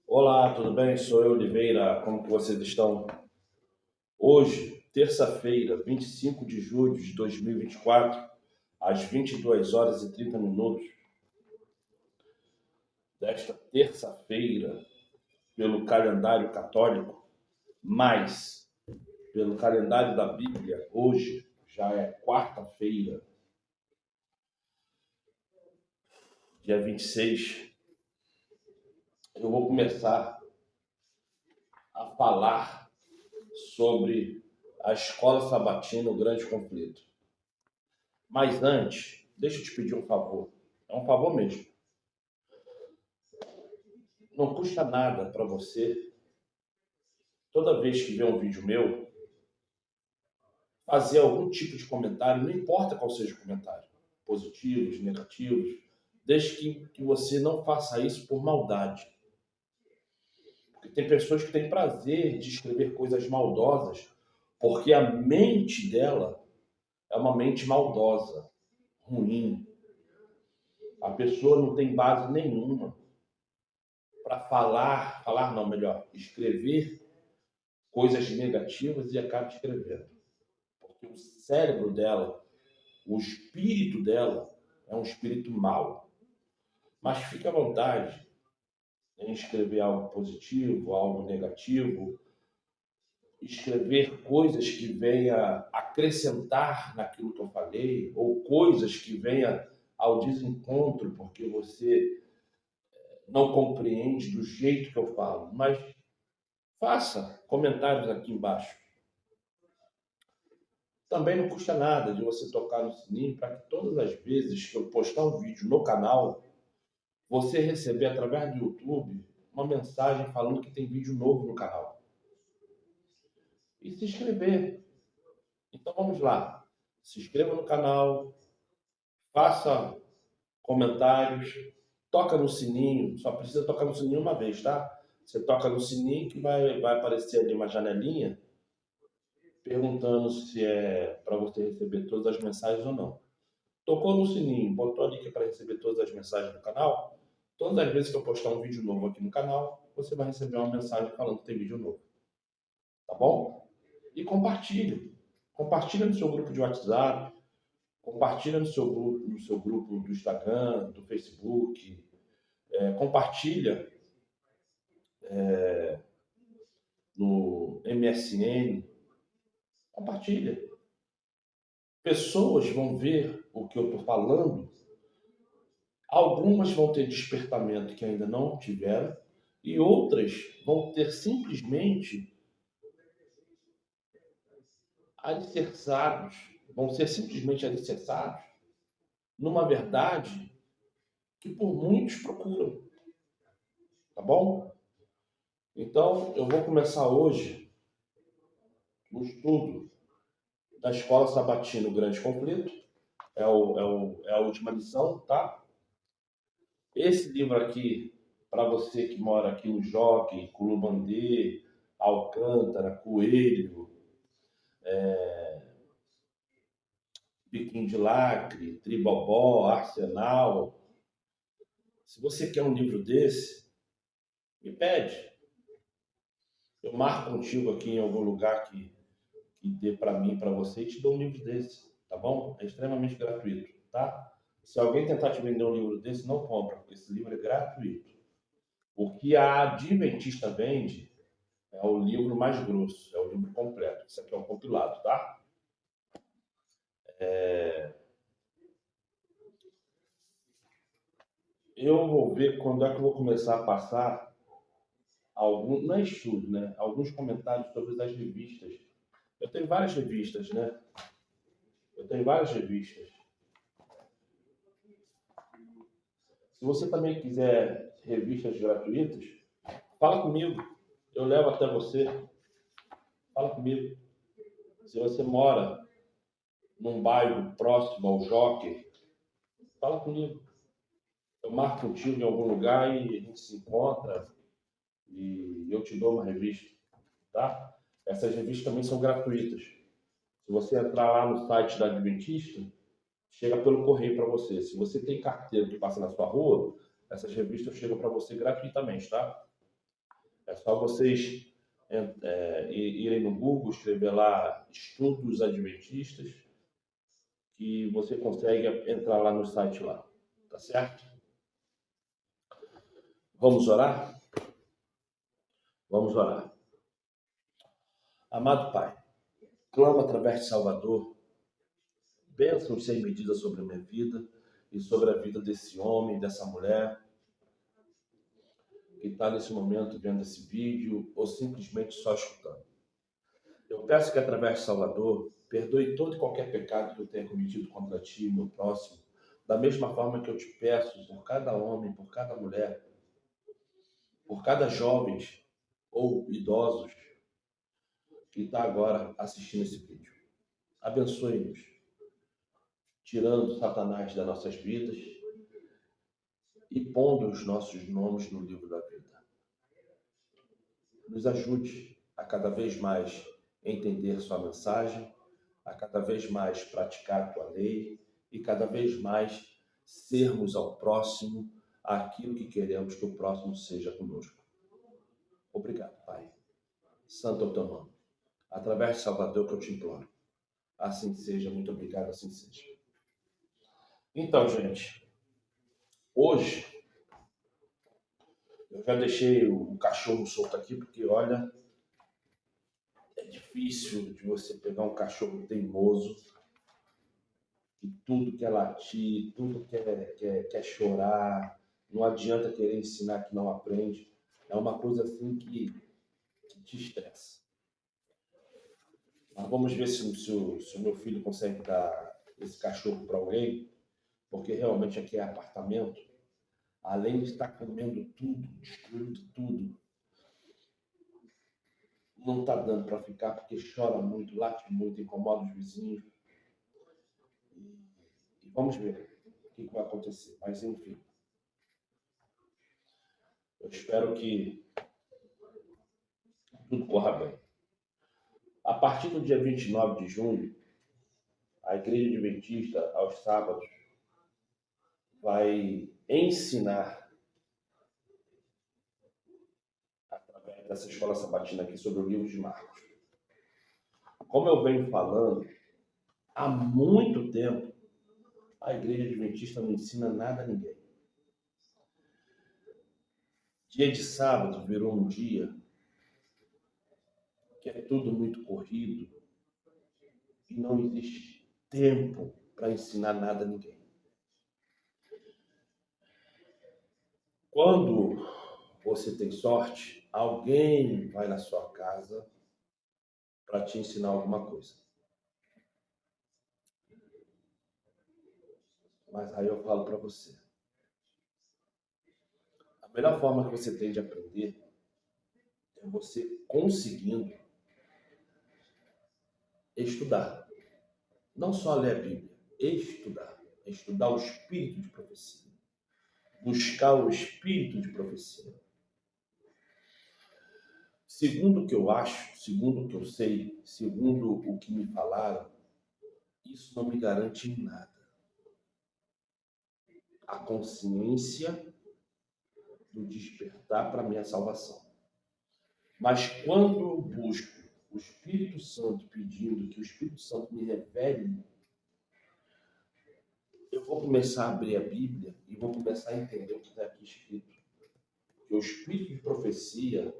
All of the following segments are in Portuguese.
Olá, tudo bem? Sou eu, Oliveira. Como que vocês estão? Hoje, terça-feira, 25 de julho de 2024, às 22 horas e 30 minutos desta terça-feira, pelo calendário católico, mas pelo calendário da Bíblia, hoje já é quarta-feira, dia 26. Eu vou começar a falar sobre a escola sabatina, o grande conflito. Mas antes, deixa eu te pedir um favor. É um favor mesmo. Não custa nada para você, toda vez que vê um vídeo meu, fazer algum tipo de comentário, não importa qual seja o comentário, positivos, negativos, desde que você não faça isso por maldade. Porque tem pessoas que têm prazer de escrever coisas maldosas, porque a mente dela é uma mente maldosa, ruim. A pessoa não tem base nenhuma para falar não, melhor, escrever coisas negativas e acaba escrevendo. Porque o cérebro dela, o espírito dela é um espírito mau. Mas fique à vontade em escrever algo positivo, algo negativo, escrever coisas que venha acrescentar naquilo que eu falei, ou coisas que venha ao desencontro, porque você não compreende do jeito que eu falo. Mas faça comentários aqui embaixo. Também não custa nada de você tocar no sininho para que todas as vezes que eu postar um vídeo no canal, você receber através do YouTube uma mensagem falando que tem vídeo novo no canal. E se inscrever. Então vamos lá. Se inscreva no canal, faça comentários, toca no sininho. Só precisa tocar no sininho uma vez, tá? Você toca no sininho que vai aparecer ali uma janelinha perguntando se é para você receber todas as mensagens ou não. Tocou no sininho, botou ali que é para receber todas as mensagens do canal. Todas as vezes que eu postar um vídeo novo aqui no canal, você vai receber uma mensagem falando que tem vídeo novo. Tá bom? E compartilhe. Compartilha no seu grupo de WhatsApp, compartilha no seu grupo do Instagram, do Facebook, compartilha no MSN, compartilha. Pessoas vão ver o que eu estou falando, algumas vão ter despertamento que ainda não tiveram, e outras vão ter simplesmente alicerçados, vão ser simplesmente alicerçados numa verdade que por muitos procuram, tá bom? Então, eu vou começar hoje o estudo da Escola Sabatina, o Grande Conflito, é a última lição, tá? Esse livro aqui, para você que mora aqui no Jockey, Culubandê, Alcântara, Coelho, Biquinho de Lacre, Tribobó, Arsenal. Se você quer um livro desse, me pede. Eu marco contigo aqui em algum lugar que dê para mim, para você, e te dou um livro desse, tá bom? É extremamente gratuito, tá? Se alguém tentar te vender um livro desse, não compra, porque esse livro é gratuito. O que a Adventista vende é o livro mais grosso, é o livro completo. Isso aqui é um compilado, tá? Eu vou ver quando é que eu vou começar a passar não é estudo, né? Alguns comentários sobre as revistas. Eu tenho várias revistas, né? Eu tenho várias revistas. Se você também quiser revistas gratuitas, fala comigo. Eu levo até você. Fala comigo. Se você mora num bairro próximo ao Jockey, fala comigo. Eu marco contigo em algum lugar e a gente se encontra e eu te dou uma revista, tá? Essas revistas também são gratuitas. Se você entrar lá no site da Adventista, chega pelo correio para você. Se você tem carteira que passa na sua rua, essas revistas chegam para você gratuitamente, tá? É só vocês irem no Google, escrever lá Estudos Adventistas, que você consegue entrar lá no site lá. Tá certo? Vamos orar? Vamos orar. Amado Pai, clamo através de Salvador, bênçãos sem medida sobre a minha vida e sobre a vida desse homem, dessa mulher, que está nesse momento vendo esse vídeo ou simplesmente só escutando. Eu peço que através de Salvador, perdoe todo e qualquer pecado que eu tenha cometido contra ti, meu próximo, da mesma forma que eu te peço por cada homem, por cada mulher, por cada jovens ou idosos que está agora assistindo esse vídeo. Abençoe-nos, tirando Satanás das nossas vidas e pondo os nossos nomes no livro da vida. Nos ajude a cada vez mais entender sua mensagem, a cada vez mais praticar a tua lei e cada vez mais sermos ao próximo aquilo que queremos que o próximo seja conosco. Obrigado, Pai. Santo é o teu nome. Através de Salvador que eu te imploro. Assim seja, muito obrigado, assim seja. Então, gente, hoje eu já deixei o cachorro solto aqui, porque, olha, é difícil de você pegar um cachorro teimoso, que tudo quer latir, tudo quer chorar, não adianta querer ensinar que não aprende. É uma coisa assim que te estressa. Mas vamos ver se o meu filho consegue dar esse cachorro para alguém, porque realmente aqui é apartamento. Além de estar comendo tudo, destruindo tudo, não está dando para ficar porque chora muito, late muito, incomoda os vizinhos. E vamos ver o que vai acontecer. Mas enfim, eu espero que tudo corra bem. A partir do dia 29 de junho, a Igreja Adventista, aos sábados, vai ensinar, através dessa escola sabatina aqui, sobre o livro de Marcos. Como eu venho falando, há muito tempo, a Igreja Adventista não ensina nada a ninguém. Dia de sábado virou um dia que é tudo muito corrido e não existe tempo para ensinar nada a ninguém. Quando você tem sorte, alguém vai na sua casa para te ensinar alguma coisa. Mas aí eu falo para você, a melhor forma que você tem de aprender é você conseguindo estudar. Não só ler a Bíblia, estudar. Estudar o espírito de profecia. Buscar o espírito de profecia. Segundo o que eu acho, segundo o que eu sei, segundo o que me falaram, isso não me garante em nada. A consciência do despertar para a minha salvação. Mas quando eu busco o Espírito Santo, pedindo que o Espírito Santo me revele, eu vou começar a abrir a Bíblia e vou começar a entender o que está aqui escrito. Porque o Espírito de profecia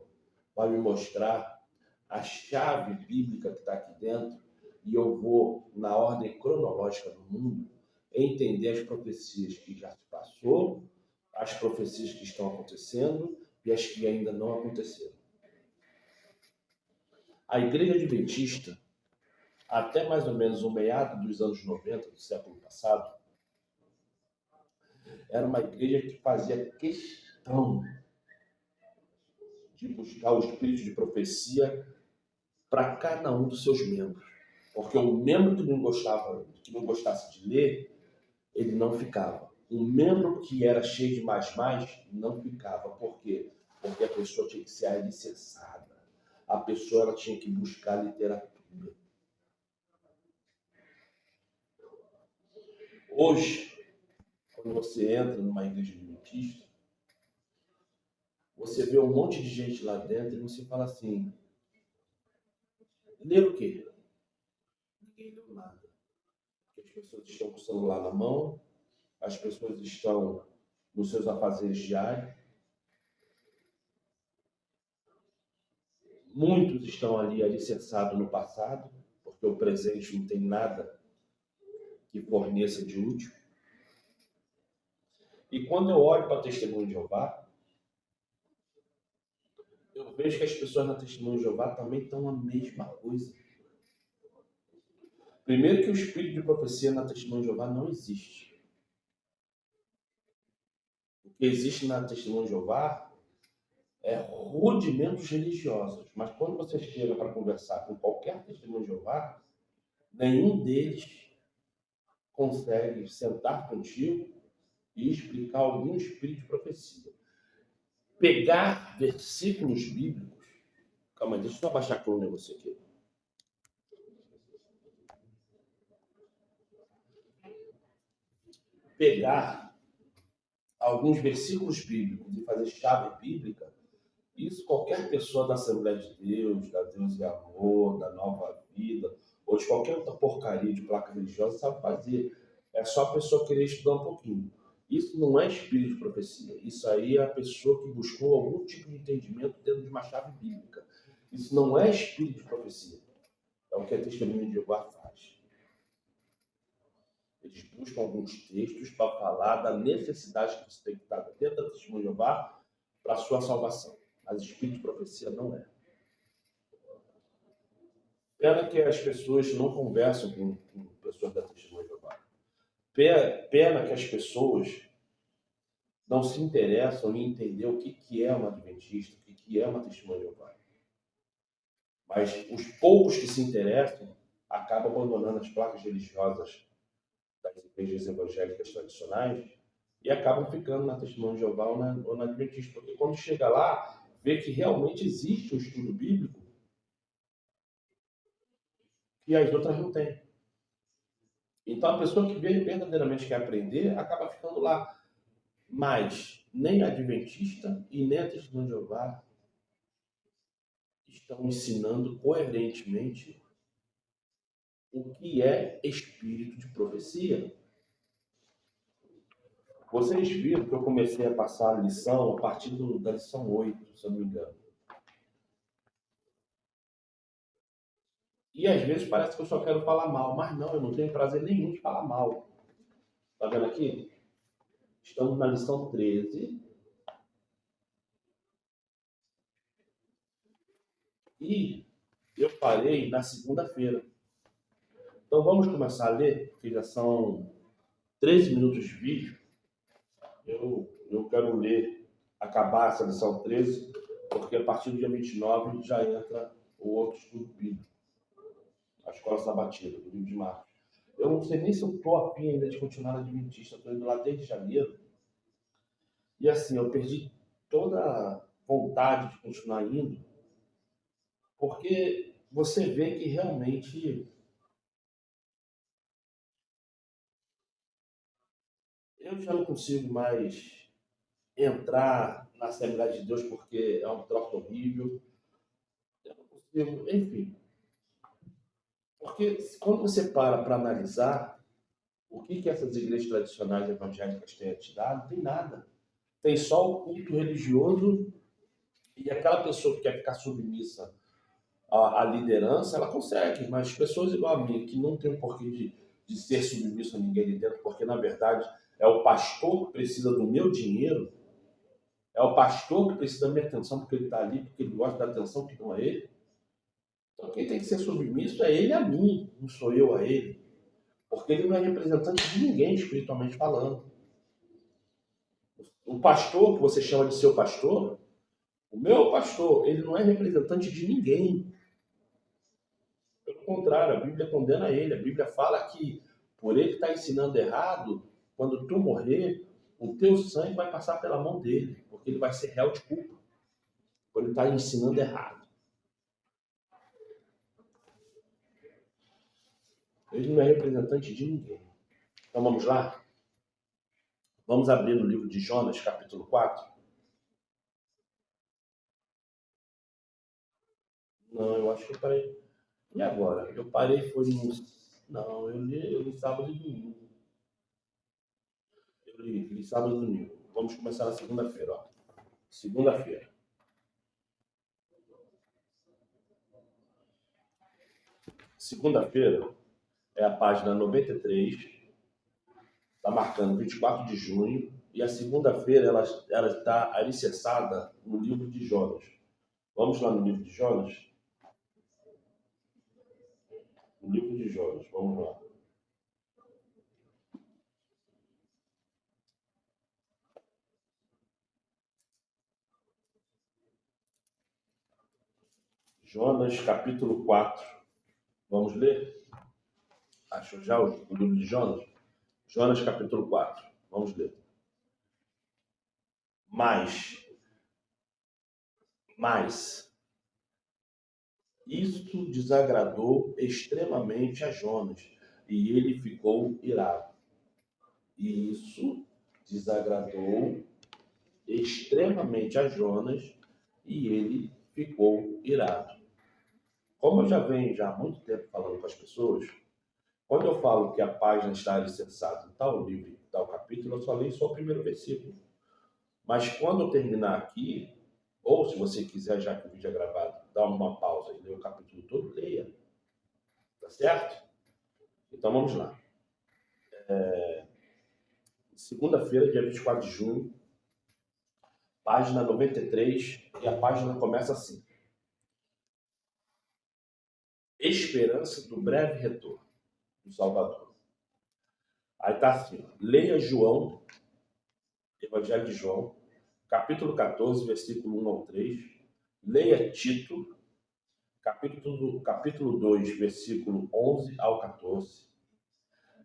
vai me mostrar a chave bíblica que está aqui dentro e eu vou, na ordem cronológica do mundo, entender as profecias que já se passou, as profecias que estão acontecendo e as que ainda não aconteceram. A Igreja Adventista, até mais ou menos o meado dos anos 90 do século passado, era uma igreja que fazia questão de buscar o espírito de profecia para cada um dos seus membros. Porque o membro que não gostasse de ler, ele não ficava. O membro que era cheio de mais, não ficava. Por quê? Porque a pessoa tinha que ser alicerçada. A pessoa ela tinha que buscar literatura. Hoje, quando você entra numa igreja adventista, você vê um monte de gente lá dentro e você fala assim, ler o quê? Ninguém leu nada. As pessoas estão com o celular na mão, as pessoas estão nos seus afazeres diários, muitos estão ali alicerçados no passado, porque o presente não tem nada que forneça de útil. E quando eu olho para Testemunho de Jeová, eu vejo que as pessoas na Testemunho de Jeová também estão a mesma coisa. Primeiro que o espírito de profecia na Testemunho de Jeová não existe. O que existe na Testemunho de Jeová é rudimentos religiosos. Mas quando você chega para conversar com qualquer Testemunho de Jeová, nenhum deles consegue sentar contigo e explicar algum espírito de profecia. Pegar versículos bíblicos. Calma aí, deixa eu só baixar aqui um negócio aqui. Pegar alguns versículos bíblicos e fazer chave bíblica, isso qualquer pessoa da Assembleia de Deus, da Deus e Amor, da Nova Vida, ou de qualquer outra porcaria de placa religiosa sabe fazer. É só a pessoa querer estudar um pouquinho. Isso não é espírito de profecia. Isso aí é a pessoa que buscou algum tipo de entendimento dentro de uma chave bíblica. Isso não é espírito de profecia. É o que a Testemunha de Jeová faz. Eles buscam alguns textos para falar da necessidade que você tem que estar dentro da Testemunha de Jeová para a sua salvação. Mas espírito de profecia não é. Pena que as pessoas não conversam com pessoas da Testemunha de Jeová. Pena que as pessoas não se interessam em entender o que é uma adventista, o que é uma Testemunha de Jeová. Mas os poucos que se interessam acabam abandonando as placas religiosas das igrejas evangélicas tradicionais e acabam ficando na Testemunha de Jeová ou na Adventista. Porque quando chega lá, vê que realmente existe um estudo bíblico que as outras não têm. Então a pessoa que verdadeiramente quer aprender acaba ficando lá. Mas nem a Adventista e nem a Testemunha de Jeová estão ensinando coerentemente o que é espírito de profecia. Vocês viram que eu comecei a passar a lição a partir da lição 8, se eu não me engano. E às vezes parece que eu só quero falar mal, mas não, eu não tenho prazer nenhum de falar mal. Tá vendo aqui? Estamos na lição 13. E eu parei na segunda-feira. Então vamos começar a ler, porque já são 13 minutos de vídeo. Eu quero ler, acabar essa lição 13, porque a partir do dia 29 já entra o outro estudo bíblico, a escola sabatina, do livro de Marcos. Eu não sei nem se eu estou afim ainda de continuar na Adventista, estou indo lá desde janeiro. E assim, eu perdi toda a vontade de continuar indo, porque você vê que realmente eu já não consigo mais entrar na Assembleia de Deus porque é um troço horrível. Eu não consigo, enfim. Porque quando você para analisar o que essas igrejas tradicionais evangélicas têm a te dar, não tem nada. Tem só o culto religioso e aquela pessoa que quer ficar submissa à liderança, ela consegue. Mas pessoas igual a mim, que não tem o porquê de ser submisso a ninguém ali dentro, porque na verdade é o pastor que precisa do meu dinheiro, é o pastor que precisa da minha atenção porque ele está ali, porque ele gosta da atenção que dão a ele. Então quem tem que ser submisso é ele a mim, não sou eu a ele. Porque ele não é representante de ninguém, espiritualmente falando. O pastor, que você chama de seu pastor, o meu pastor, ele não é representante de ninguém. Pelo contrário, a Bíblia condena ele. A Bíblia fala que, por ele estar ensinando errado, quando tu morrer, o teu sangue vai passar pela mão dele, porque ele vai ser réu de culpa, por ele estar ensinando errado. Ele não é representante de ninguém. Então vamos lá? Vamos abrir no livro de Jonas, capítulo 4. Não, eu acho que eu parei. E agora? Eu parei foi no. Não, eu li sábado e domingo. Eu li sábado e domingo. Vamos começar na segunda-feira, ó. Segunda-feira. Segunda-feira é a página 93, está marcando 24 de junho, e a segunda-feira ela está alicerçada no livro de Jonas. Vamos lá no livro de Jonas? No livro de Jonas, vamos lá. Jonas, capítulo 4. Vamos ler? Achou já o livro de Jonas? Jonas, capítulo 4. Vamos ler. Mas isto desagradou extremamente a Jonas, e ele ficou irado. E isso desagradou extremamente a Jonas, e ele ficou irado. Como eu já venho já há muito tempo falando com as pessoas, quando eu falo que a página está alicerçada em tal livro, em tal capítulo, eu só leio só o primeiro versículo. Mas quando eu terminar aqui, ou se você quiser, já que o vídeo é gravado, dar uma pausa e ler o capítulo todo, leia. Tá certo? Então vamos lá. Segunda-feira, dia 24 de junho, página 93, e a página começa assim: Esperança do breve retorno do Salvador. Aí tá assim, ó, leia João, Evangelho de João, capítulo 14, versículo 1 ao 3. Leia Tito, capítulo 2, versículo 11 ao 14.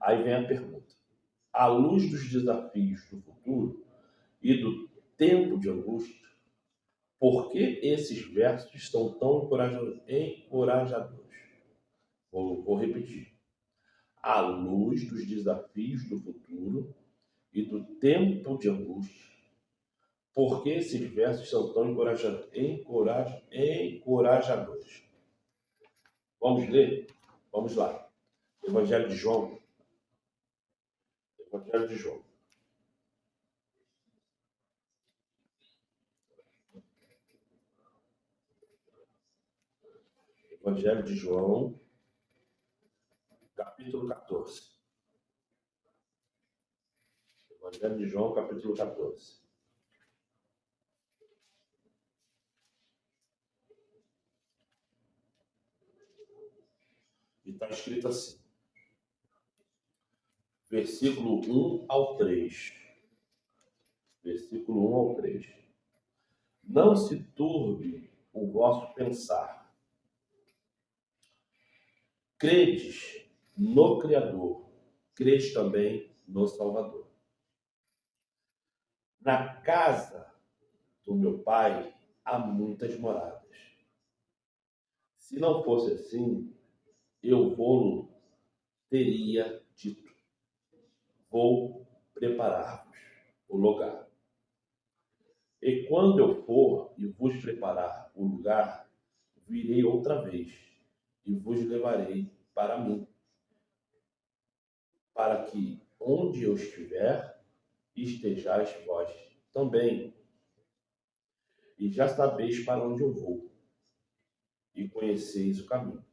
Aí vem a pergunta: à luz dos desafios do futuro e do tempo de angústia, por que esses versos são tão encorajadores? Vou repetir. À luz dos desafios do futuro e do tempo de angústia, por que esses versos são tão encorajadores? Vamos ler? Vamos lá. Evangelho de João. Evangelho de João. Evangelho de João, capítulo 14. Evangelho de João, capítulo 14. E está escrito assim, versículo 1 ao 3. Versículo 1 ao 3. Não se turbe o vosso pensar. Credes no Criador, credes também no Salvador. Na casa do meu Pai há muitas moradas. Se não fosse assim, eu vou teria dito: vou preparar-vos o lugar. E quando eu for e vos preparar o lugar, virei outra vez e vos levarei para mim, para que onde eu estiver, estejais vós também. E já sabeis para onde eu vou, e conheceis o caminho.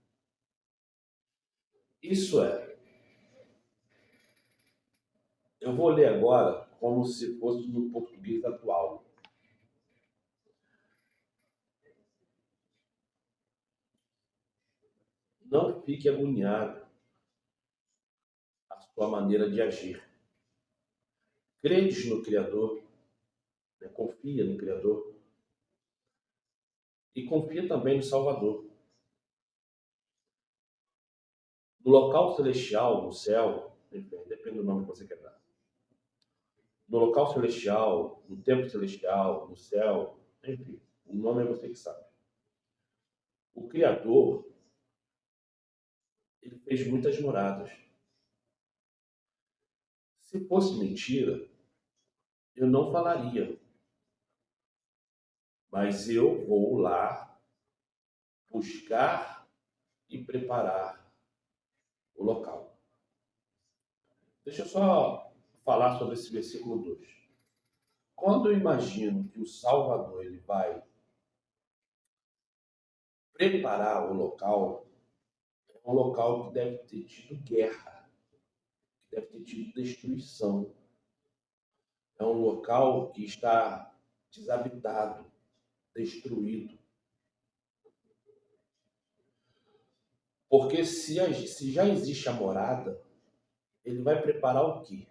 Isso é, eu vou ler agora como se fosse no português atual. Não fique agoniado a sua maneira de agir. Credes no Criador, né? Confia no Criador, e confia também no Salvador. No local celestial, no céu, enfim, depende do nome que você quer dar. No local celestial, no tempo celestial, no céu, enfim, o nome é você que sabe. O Criador, ele fez muitas moradas. Se fosse mentira, eu não falaria. Mas eu vou lá buscar e preparar o local. Deixa eu só falar sobre esse versículo 2. Quando eu imagino que o Salvador ele vai preparar o local, é um local que deve ter tido guerra, que deve ter tido destruição. É um local que está desabitado, destruído. Porque se já existe a morada, ele vai preparar o quê?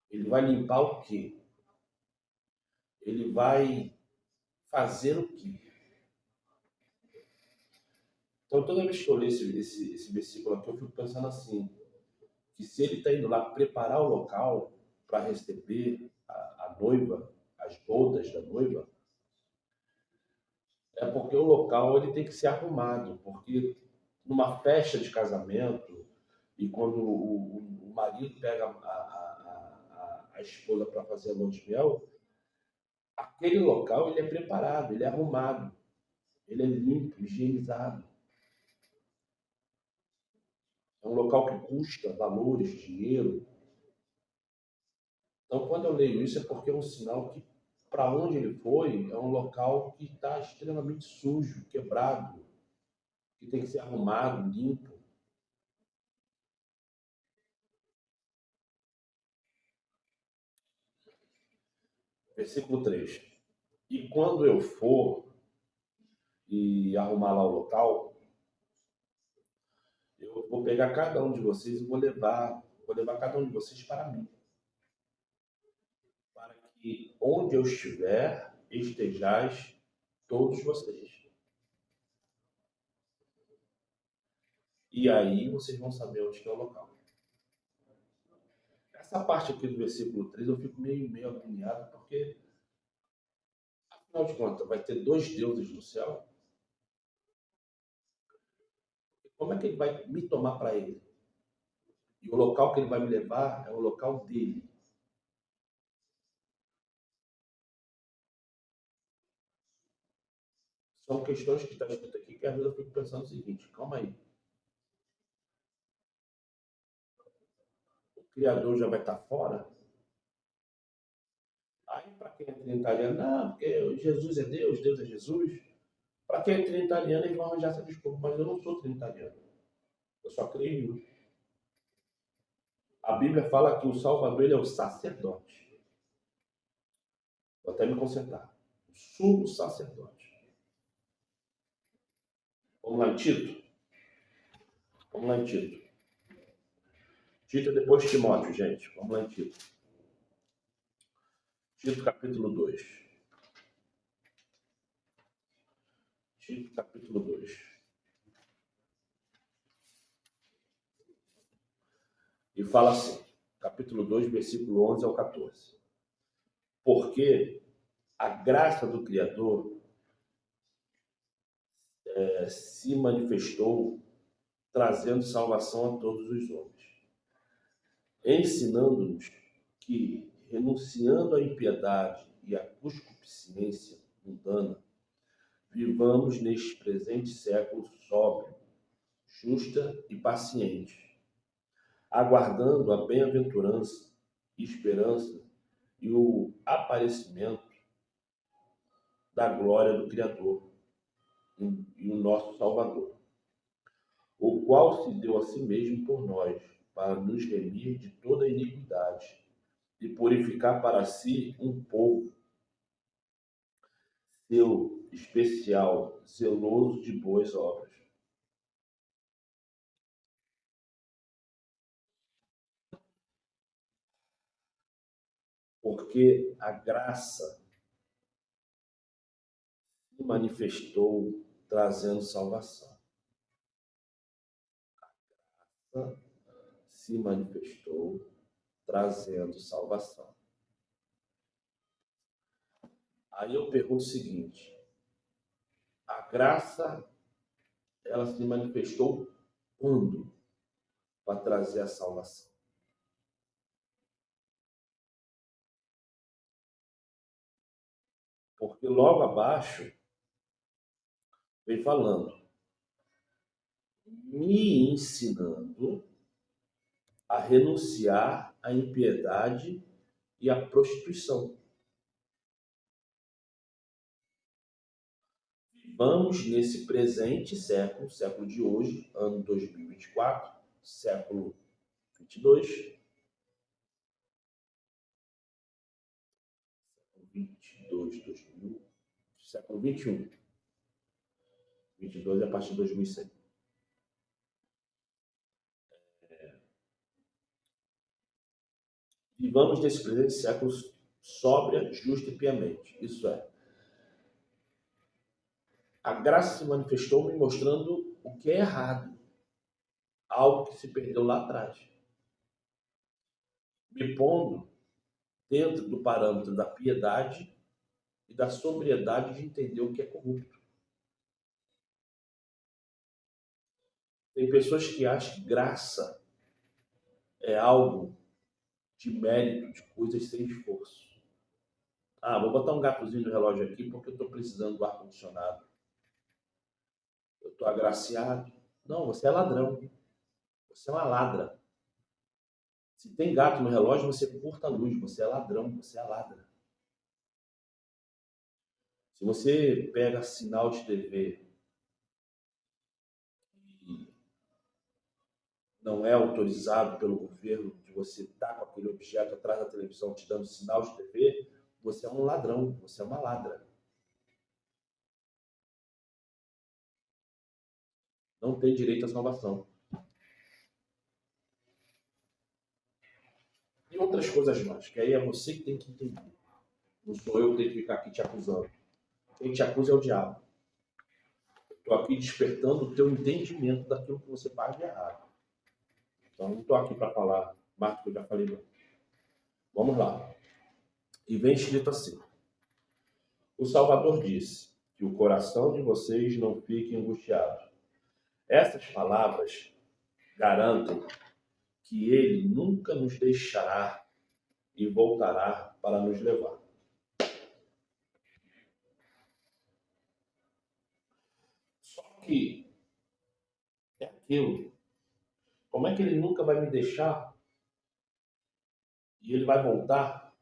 Ele vai limpar o quê? Ele vai fazer o quê? Então, toda vez que eu leio esse versículo aqui, eu fico pensando assim, que se ele está indo lá preparar o local para receber a noiva, as bodas da noiva, é porque o local ele tem que ser arrumado, porque numa festa de casamento, e quando o marido pega a esposa para fazer a lua de mel, aquele local ele é preparado, ele é arrumado, ele é limpo, higienizado. É um local que custa valores, dinheiro. Então, quando eu leio isso, é porque é um sinal que, para onde ele foi, é um local que está extremamente sujo, quebrado, que tem que ser arrumado, limpo. Versículo 3. E quando eu for e arrumar lá o local, eu vou pegar cada um de vocês e vou levar cada um de vocês para mim, para que onde eu estiver, estejais todos vocês. E aí vocês vão saber onde que é o local. Essa parte aqui do versículo 3 eu fico meio agoniado, porque, afinal de contas, vai ter dois deuses no céu. Como é que ele vai me tomar para ele? E o local que ele vai me levar é o local dele. São questões que estão escritas aqui que às vezes eu fico pensando o seguinte: calma aí, o Criador já vai estar fora? Aí, para quem é trinitariano, não, porque Jesus é Deus, Deus é Jesus. Para quem é trinitariano, eles vão arranjar essa desculpa, mas eu não sou trinitariano. Eu só creio em um. A Bíblia fala que o Salvador ele é o sacerdote. Vou até me concentrar. O sumo sacerdote. Vamos lá em Tito? Vamos lá em Tito. Tito é depois de Timóteo, gente. Vamos lá em Tito. Tito capítulo 2. Tito capítulo 2. E fala assim, capítulo 2, versículo 11 ao 14. Porque a graça do Criador se manifestou trazendo salvação a todos os homens, ensinando-nos que, renunciando à impiedade e à concupiscência mundana, vivamos neste presente século sóbrio, justa e paciente, aguardando a bem-aventurança, esperança e o aparecimento da glória do Criador e o nosso Salvador, o qual se deu a si mesmo por nós, para nos remir de toda iniquidade e purificar para si um povo seu especial, zeloso de boas obras. Porque a graça se manifestou trazendo salvação. A graça se manifestou trazendo salvação. Aí eu pergunto o seguinte: a graça ela se manifestou quando para trazer a salvação? Porque logo abaixo vem falando, me ensinando a renunciar à impiedade e à prostituição. Vamos nesse presente século, século de hoje, ano 2024, século 22, 22, 2000, século 21, 22 é a partir de 2100. Vivamos nesse presente século sóbria, justa e piamente. Isso é, a graça se manifestou me mostrando o que é errado, algo que se perdeu lá atrás, me pondo dentro do parâmetro da piedade e da sobriedade de entender o que é corrupto. Tem pessoas que acham que graça é algo de mérito, de coisas sem esforço. Ah, vou botar um gatozinho no relógio aqui porque eu estou precisando do ar-condicionado. Eu estou agraciado. Não, você é ladrão. Você é uma ladra. Se tem gato no relógio, você curta a luz. Você é ladrão, você é ladra. Se você pega sinal de TV e não é autorizado pelo governo de você estar com aquele objeto atrás da televisão te dando sinal de TV, você é um ladrão, você é uma ladra. Não tem direito à salvação. E outras coisas mais, que aí é você que tem que entender. Não sou eu que tenho que ficar aqui te acusando. Quem te acusa é o diabo. Estou aqui despertando o teu entendimento daquilo que você faz de errado. Então, não estou aqui para falar mais do que eu já falei. Não. Vamos lá. E vem escrito assim. O Salvador disse que o coração de vocês não fique angustiado. Essas palavras garantem que ele nunca nos deixará e voltará para nos levar. Só que é aquilo. Como é que ele nunca vai me deixar e ele vai voltar?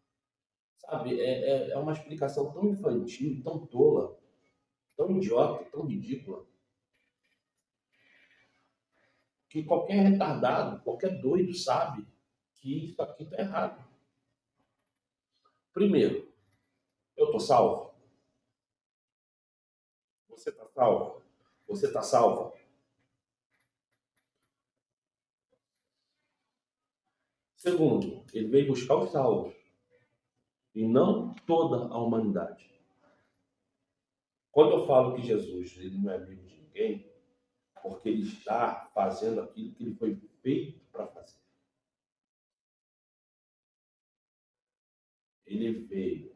Sabe, é uma explicação tão infantil, tão tola, tão idiota, tão ridícula, que qualquer retardado, qualquer doido sabe que isso aqui está errado. Primeiro, eu estou salvo. Você está salvo? Você está salva? Segundo, ele veio buscar os salvos e não toda a humanidade. Quando eu falo que Jesus ele não é amigo de ninguém, porque ele está fazendo aquilo que ele foi feito para fazer. Ele veio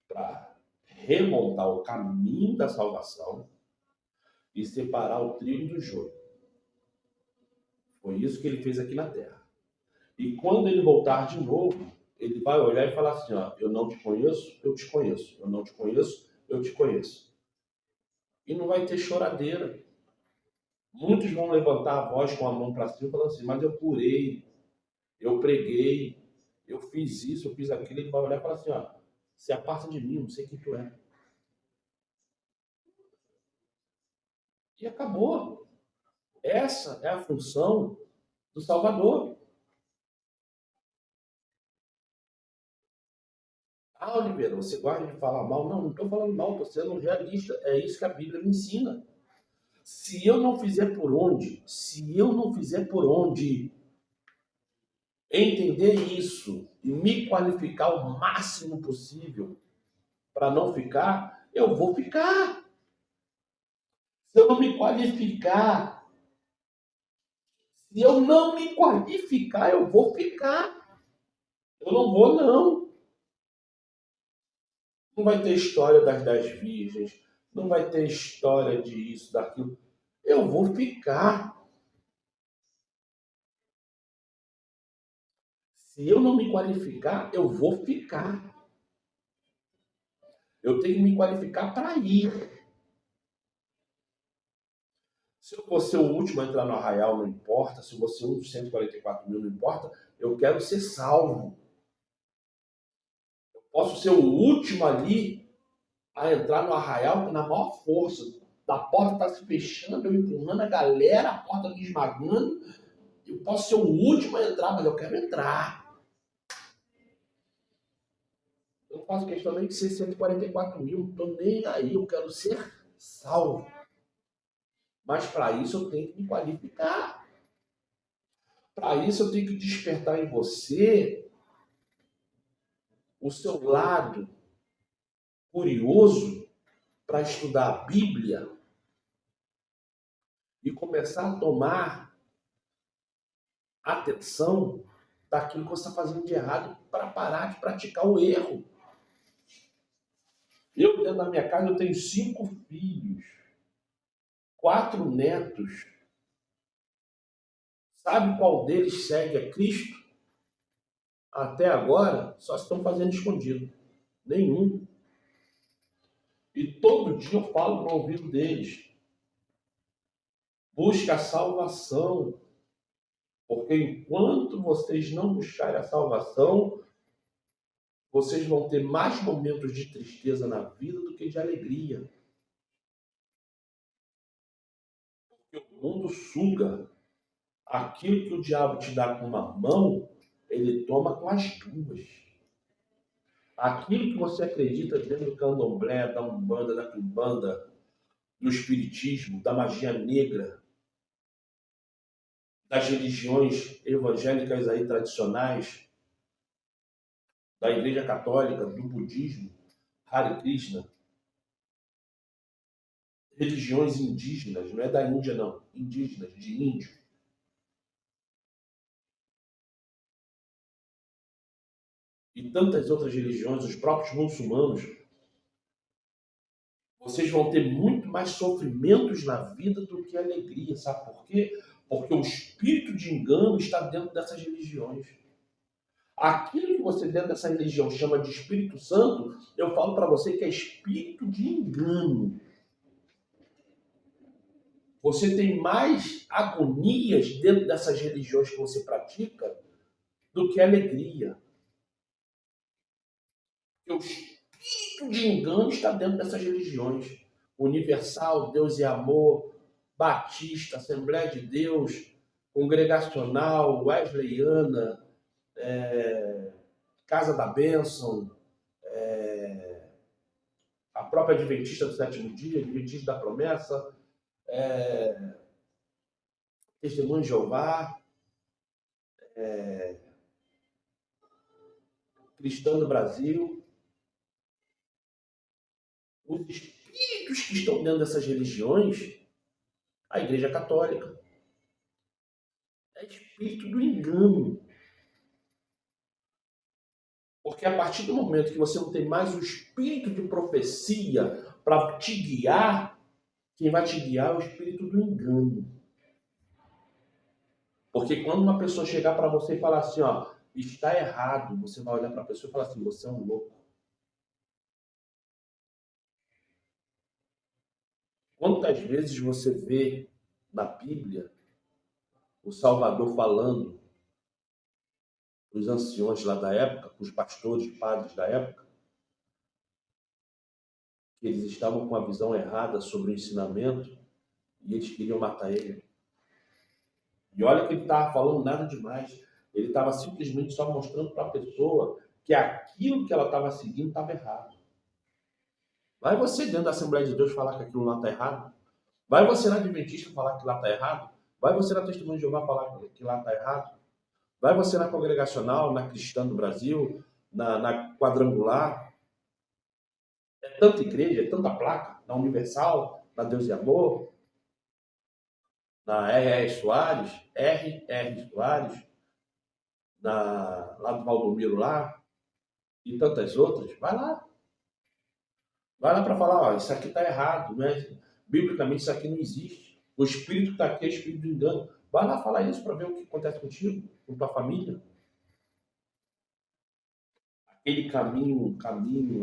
para remontar o caminho da salvação e separar o trigo do joio. Foi isso que ele fez aqui na Terra. E quando ele voltar de novo, ele vai olhar e falar assim, ó, eu não te conheço, eu te conheço. Eu não te conheço, eu te conheço. E não vai ter choradeira. Muitos vão levantar a voz com a mão para cima e falar assim, mas eu curei, eu preguei, eu fiz isso, eu fiz aquilo. Ele vai olhar e falar assim, ó, se aparta de mim, eu não sei quem tu é. E acabou. Essa é a função do Salvador. Ah, Oliveira, você gosta de falar mal? Não, não estou falando mal, estou sendo realista. É isso que a Bíblia me ensina. Se eu não fizer por onde, entender isso e me qualificar o máximo possível para não ficar, eu vou ficar. Se eu não me qualificar, eu vou ficar. Eu não vou, não. Não vai ter história das 10 virgens, não vai ter história disso, daquilo. Eu vou ficar. Se eu não me qualificar, eu vou ficar. Eu tenho que me qualificar para ir. Se eu vou ser o último a entrar no arraial, não importa. Se eu vou ser um dos 144 mil, não importa. Eu quero ser salvo. Eu posso ser o último ali a entrar no arraial na maior força. A porta está se fechando, eu empurrando a galera, a porta me esmagando. Eu posso ser o último a entrar, mas eu quero entrar. Eu não faço questão nem de ser 144 mil, não estou nem aí, eu quero ser salvo. Mas para isso eu tenho que me qualificar. Para isso eu tenho que despertar em você o seu lado curioso para estudar a Bíblia e começar a tomar atenção daquilo que você está fazendo de errado para parar de praticar o erro. Eu, dentro da minha casa, eu tenho 5 filhos, 4 netos. Sabe qual deles segue a Cristo? Até agora, só estão fazendo escondido. Nenhum. E todo dia eu falo no ouvido deles. Busca a salvação. Porque enquanto vocês não buscarem a salvação, vocês vão ter mais momentos de tristeza na vida do que de alegria. Porque o mundo suga. Aquilo que o diabo te dá com uma mão, ele toma com as duas. Aquilo que você acredita dentro do candomblé, da umbanda, da quimbanda, do espiritismo, da magia negra, das religiões evangélicas aí tradicionais, da Igreja Católica, do budismo, Hare Krishna, religiões indígenas, não é da Índia não, indígenas, de índio. E tantas outras religiões, os próprios muçulmanos, vocês vão ter muito mais sofrimentos na vida do que alegria, sabe por quê? Porque o espírito de engano está dentro dessas religiões. Aquilo que você dentro dessa religião chama de Espírito Santo, eu falo para você que é espírito de engano. Você tem mais agonias dentro dessas religiões que você pratica do que alegria. Porque o espírito de engano está dentro dessas religiões. Universal, Deus e Amor, Batista, Assembleia de Deus, Congregacional, Wesleyana, Casa da Bênção, a própria Adventista do Sétimo Dia, Adventista da Promessa, Testemunho de Jeová, Cristão do Brasil. Os espíritos que estão dentro dessas religiões, a Igreja Católica, é espírito do engano. Porque a partir do momento que você não tem mais o espírito de profecia para te guiar, quem vai te guiar é o espírito do engano. Porque quando uma pessoa chegar para você e falar assim, ó, está errado, você vai olhar para a pessoa e falar assim, você é um louco. Quantas vezes você vê na Bíblia o Salvador falando para os anciões lá da época, para os pastores, padres da época, que eles estavam com a visão errada sobre o ensinamento e eles queriam matar ele. E olha que ele estava falando nada demais. Ele estava simplesmente só mostrando para a pessoa que aquilo que ela estava seguindo estava errado. Vai você dentro da Assembleia de Deus falar que aquilo lá está errado? Vai você na Adventista falar que lá está errado? Vai você na Testemunho de Jeová falar que lá está errado? Vai você na Congregacional, na Cristã do Brasil, na Quadrangular? É tanta igreja, é tanta placa. Na Universal, na Deus e Amor, na R.R. Soares, R.R. Soares, lá do Valdomiro lá, e tantas outras. Vai lá. Vai lá para falar, ó, isso aqui está errado, né? Biblicamente isso aqui não existe. O espírito que está aqui é espírito do engano. Vai lá falar isso para ver o que acontece contigo, com tua família. Aquele caminho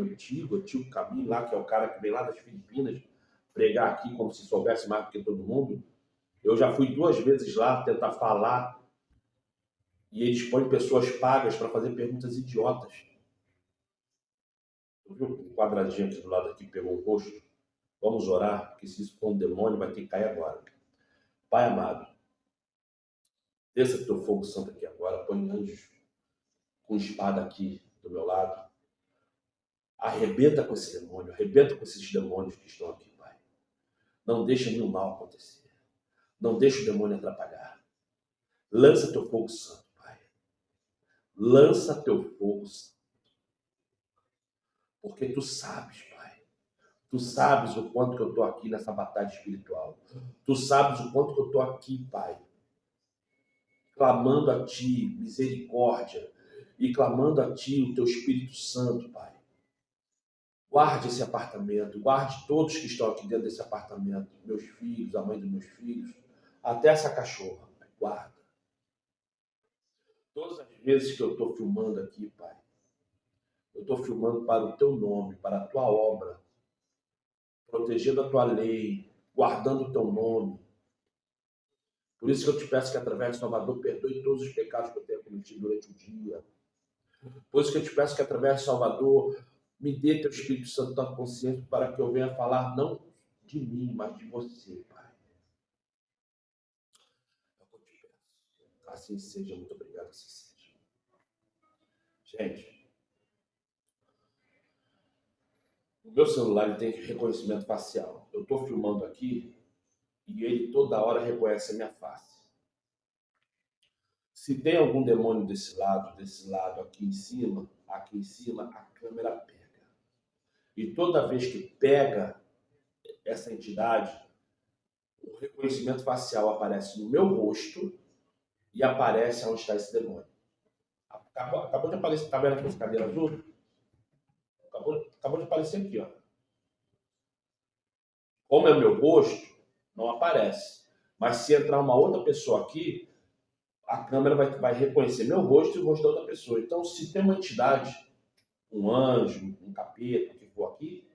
antigo caminho lá, que é o cara que vem lá das Filipinas, pregar aqui como se soubesse mais do que todo mundo. Eu já fui 2 vezes lá tentar falar e eles põem pessoas pagas para fazer perguntas idiotas. Tu viu um quadradinho aqui do lado aqui, pegou o rosto? Vamos orar, porque se isso for um demônio, vai ter que cair agora. Pai amado, desça teu fogo santo aqui agora, põe anjos com espada aqui do meu lado. Arrebenta com esse demônio, arrebenta com esses demônios que estão aqui, Pai. Não deixa nenhum mal acontecer. Não deixa o demônio atrapalhar. Lança teu fogo santo, Pai. Lança teu fogo santo. Porque tu sabes, Pai. Tu sabes o quanto que eu estou aqui nessa batalha espiritual. Tu sabes o quanto que eu estou aqui, Pai. Clamando a Ti misericórdia. E clamando a Ti o Teu Espírito Santo, Pai. Guarde esse apartamento. Guarde todos que estão aqui dentro desse apartamento. Meus filhos, a mãe dos meus filhos. Até essa cachorra, Pai. Guarda. Todas as vezes que eu estou filmando aqui, Pai, eu estou filmando para o Teu nome, para a Tua obra, protegendo a Tua lei, guardando o Teu nome. Por isso que eu te peço que através do Salvador perdoe todos os pecados que eu tenha cometido durante o dia. Por isso que eu te peço que através do Salvador me dê Teu Espírito Santo da consciência para que eu venha falar não de mim, mas de Você, Pai. É o que eu te peço. Assim seja. Muito obrigado, assim seja. Gente, o meu celular ele tem reconhecimento facial. Eu estou filmando aqui e ele toda hora reconhece a minha face. Se tem algum demônio desse lado, aqui em cima, a câmera pega. E toda vez que pega essa entidade, o reconhecimento facial aparece no meu rosto e aparece onde está esse demônio. Acabou de aparecer, tá vendo aqui esse cabelo azul? Acabou de aparecer aqui, ó. Como é meu rosto, não aparece. Mas se entrar uma outra pessoa aqui, a câmera vai reconhecer meu rosto e o rosto da outra pessoa. Então, se tem uma entidade, um anjo, um capeta, o que for aqui,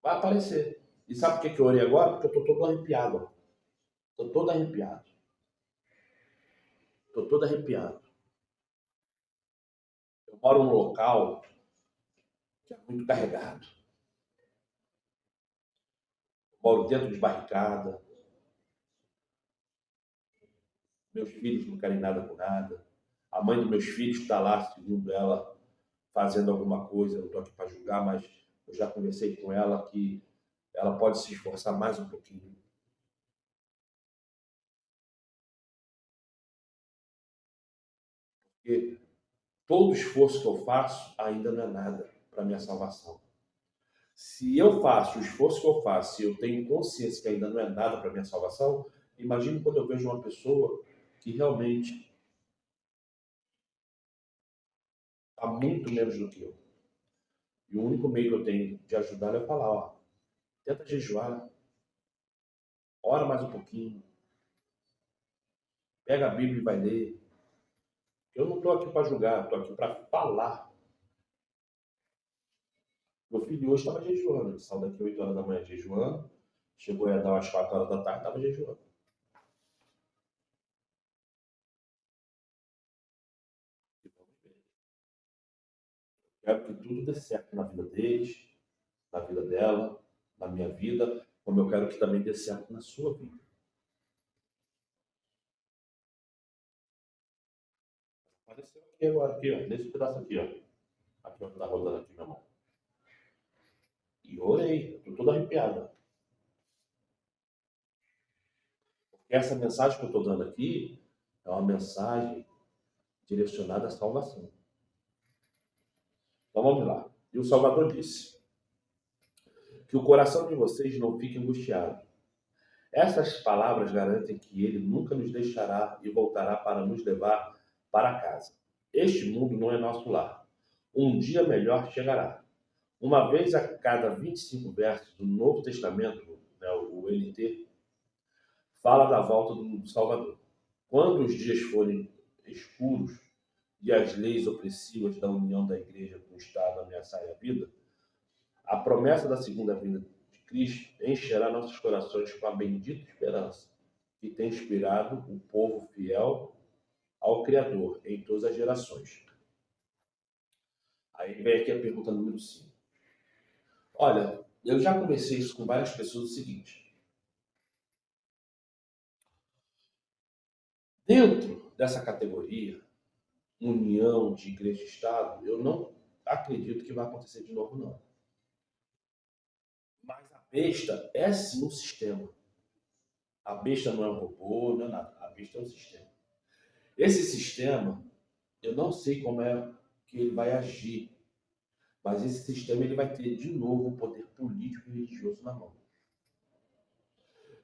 vai aparecer. E sabe por que eu orei agora? Porque eu estou todo arrepiado. Estou todo arrepiado. Estou todo arrepiado. Eu moro num local que é muito carregado. Eu moro dentro de barricada. Meus filhos não querem nada com nada. A mãe dos meus filhos está lá, segundo ela, fazendo alguma coisa. Eu não estou aqui para julgar, mas eu já conversei com ela que ela pode se esforçar mais um pouquinho. Porque todo esforço que eu faço ainda não é nada para a minha salvação. Se eu faço o esforço que eu faço, se eu tenho consciência que ainda não é nada para a minha salvação, imagine quando eu vejo uma pessoa que realmente está muito menos do que eu. E o único meio que eu tenho de ajudar é falar, ó, tenta jejuar, ora mais um pouquinho, pega a Bíblia e vai ler. Eu não estou aqui para julgar, estou aqui para falar. Meu filho hoje estava jejuando, ele saiu daqui 8 horas da manhã jejuando, chegou a dar umas 4 horas da tarde, estava jejuando. Quero que tudo dê certo na vida deles, na vida dela, na minha vida, como eu quero que também dê certo na sua vida. Apareceu aqui agora, aqui, ó, nesse pedaço aqui, ó. Aqui, ó, que tá rodando aqui, minha mão. E orei, estou toda arrepiada. Porque essa mensagem que eu estou dando aqui é uma mensagem direcionada à salvação. Então vamos lá. E o Salvador disse que o coração de vocês não fique angustiado. Essas palavras garantem que ele nunca nos deixará e voltará para nos levar para casa. Este mundo não é nosso lar. Um dia melhor chegará. Uma vez a cada 25 versos do Novo Testamento, né, o NT, fala da volta do Salvador. Quando os dias forem escuros e as leis opressivas da união da igreja com o Estado ameaçarem a vida, a promessa da segunda vinda de Cristo encherá nossos corações com a bendita esperança que tem inspirado o povo fiel ao Criador em todas as gerações. Aí vem aqui a pergunta número 5. Olha, eu já conversei isso com várias pessoas o seguinte. Dentro dessa categoria, união de igreja e Estado, eu não acredito que vai acontecer de novo, não. Mas a besta é sim um sistema. A besta não é um robô, não é nada. A besta é um sistema. Esse sistema, eu não sei como é que ele vai agir, mas esse sistema ele vai ter de novo o poder político e religioso na mão.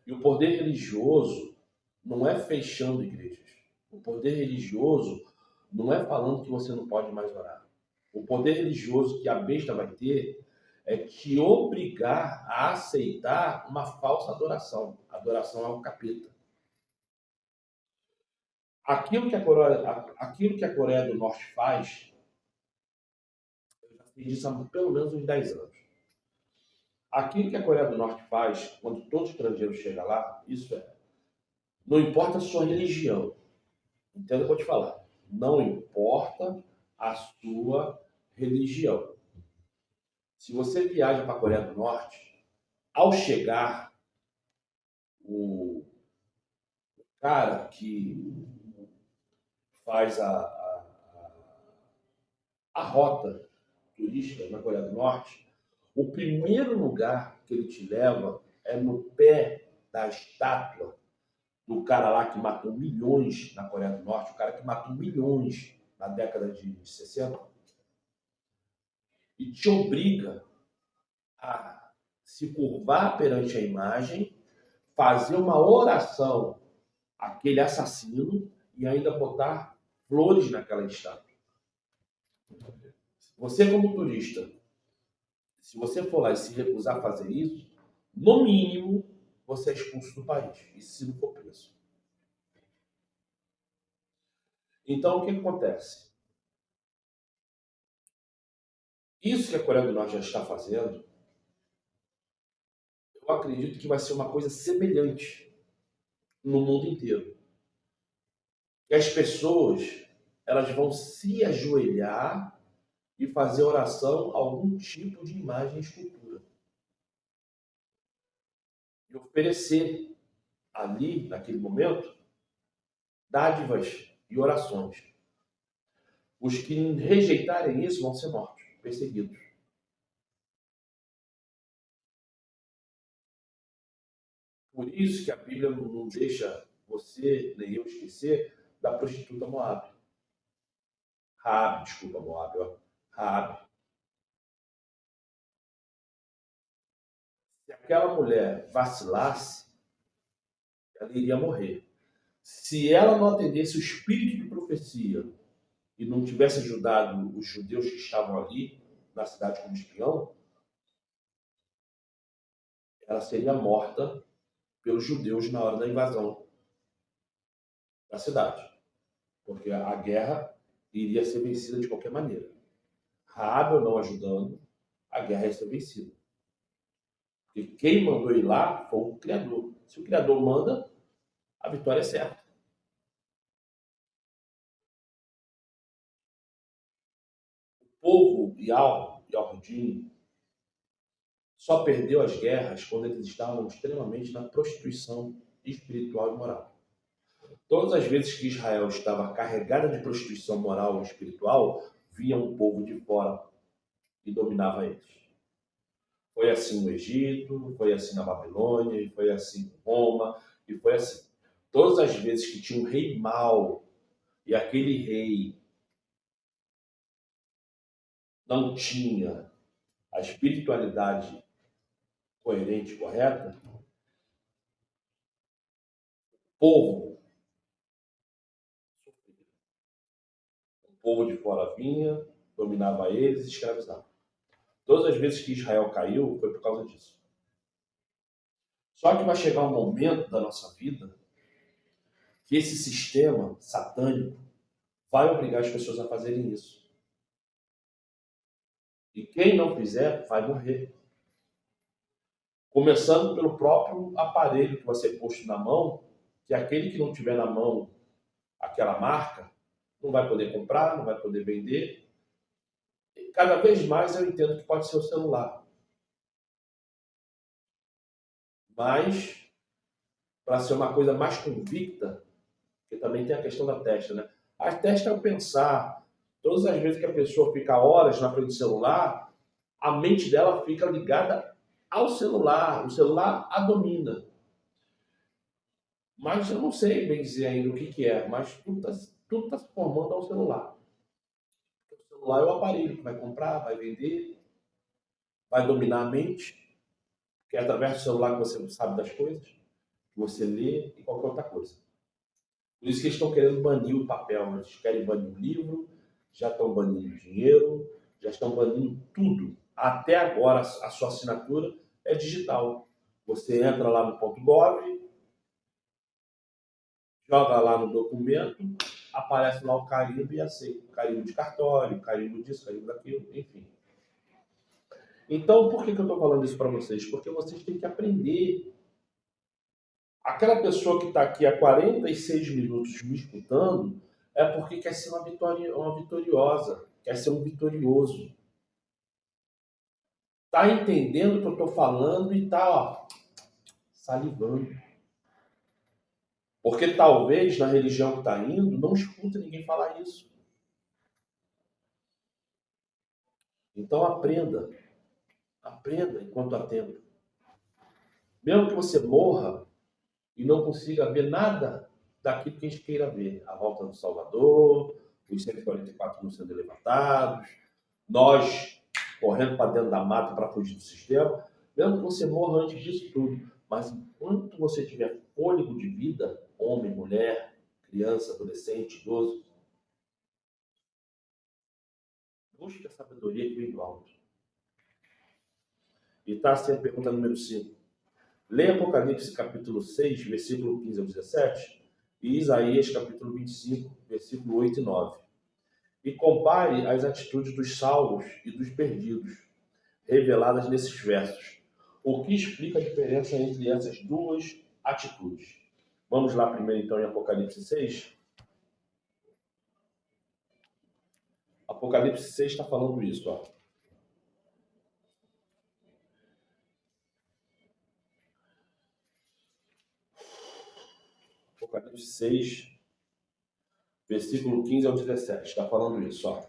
E o poder religioso não é fechando igrejas. O poder religioso não é falando que você não pode mais orar. O poder religioso que a besta vai ter é te obrigar a aceitar uma falsa adoração. A adoração é o capeta. Aquilo que a Coreia do Norte faz, eu já fiz isso há pelo menos uns 10 anos. Aquilo que a Coreia do Norte faz, quando todo estrangeiro chega lá, isso é. Não importa a sua religião. Entenda o que eu vou te falar. Não importa a sua religião. Se você viaja para a Coreia do Norte, ao chegar, o cara que faz a rota turística na Coreia do Norte, o primeiro lugar que ele te leva é no pé da estátua do cara lá que matou milhões na Coreia do Norte, o cara que matou milhões na década de 60, e te obriga a se curvar perante a imagem, fazer uma oração àquele assassino e ainda botar flores naquela estátua. Você, como turista, se você for lá e se recusar a fazer isso, no mínimo, você é expulso do país, e se não for preso. Então, o que acontece? Isso que a Coreia do Norte já está fazendo, eu acredito que vai ser uma coisa semelhante no mundo inteiro. E as pessoas, elas vão se ajoelhar e fazer oração a algum tipo de imagem e escultura. E oferecer ali, naquele momento, dádivas e orações. Os que rejeitarem isso vão ser mortos, perseguidos. Por isso que a Bíblia não deixa você nem eu esquecer da prostituta Moabe. Raabe, desculpa, Moabe, ó. Raabe. Se aquela mulher vacilasse, ela iria morrer. Se ela não atendesse o espírito de profecia e não tivesse ajudado os judeus que estavam ali na cidade como espião, ela seria morta pelos judeus na hora da invasão da cidade, porque a guerra iria ser vencida de qualquer maneira. Raabe ou não ajudando, a guerra ia ser vencida. Porque quem mandou ir lá foi o Criador. Se o Criador manda, a vitória é certa. O povo Yahudim só perdeu as guerras quando eles estavam extremamente na prostituição espiritual e moral. Todas as vezes que Israel estava carregada de prostituição moral e espiritual, vinha um povo de fora e dominava eles. Foi assim no Egito, foi assim na Babilônia, foi assim em Roma, e foi assim. Todas as vezes que tinha um rei mau e aquele rei não tinha a espiritualidade coerente e correta, o povo de fora vinha, dominava eles e escravizava. Todas as vezes que Israel caiu, foi por causa disso. Só que vai chegar um momento da nossa vida que esse sistema satânico vai obrigar as pessoas a fazerem isso. E quem não fizer, vai morrer. Começando pelo próprio aparelho que você posto na mão, que aquele que não tiver na mão aquela marca, não vai poder comprar, não vai poder vender. E cada vez mais eu entendo que pode ser o celular. Mas, para ser uma coisa mais convicta, porque também tem a questão da testa, né? A testa é o pensar. Todas as vezes que a pessoa fica horas na frente do celular, a mente dela fica ligada ao celular. O celular a domina. Mas eu não sei bem dizer ainda o que é, mas tudo tá se formando ao celular. O celular é o aparelho que vai comprar, vai vender, vai dominar a mente, que é através do celular que você sabe das coisas, que você lê e qualquer outra coisa. Por isso que eles estão querendo banir o papel, eles querem banir o livro, já estão banindo o dinheiro, já estão banindo tudo. Até agora a sua assinatura é digital. Você entra lá no .gov, joga lá no documento, aparece lá o carimbo e aceita. Carimbo de cartório, carimbo disso, carimbo daquilo, enfim. Então, por que eu estou falando isso para vocês? Porque vocês têm que aprender. Aquela pessoa que está aqui há 46 minutos me escutando é porque quer ser uma vitoriosa, quer ser um vitorioso. Está entendendo o que eu estou falando e está salivando. Porque talvez na religião que está indo não escuta ninguém falar isso. Então aprenda. Aprenda enquanto há tempo. Mesmo que você morra e não consiga ver nada daquilo que a gente queira ver. A volta do Salvador, os 144 mil sendo levantados, nós correndo para dentro da mata para fugir do sistema. Mesmo que você morra antes disso tudo. Mas enquanto você tiver fôlego de vida, homem, mulher, criança, adolescente, idoso, busque a sabedoria que vem do alto. E está sendo a pergunta número 5. Leia Apocalipse capítulo 6, versículo 15 ao 17, e Isaías capítulo 25, versículo 8 e 9. E compare as atitudes dos salvos e dos perdidos, reveladas nesses versos. O que explica a diferença entre essas duas atitudes? Vamos lá primeiro então em Apocalipse 6. Apocalipse 6 está falando isso, ó. Apocalipse 6, versículo 15 ao 17, está falando isso, ó.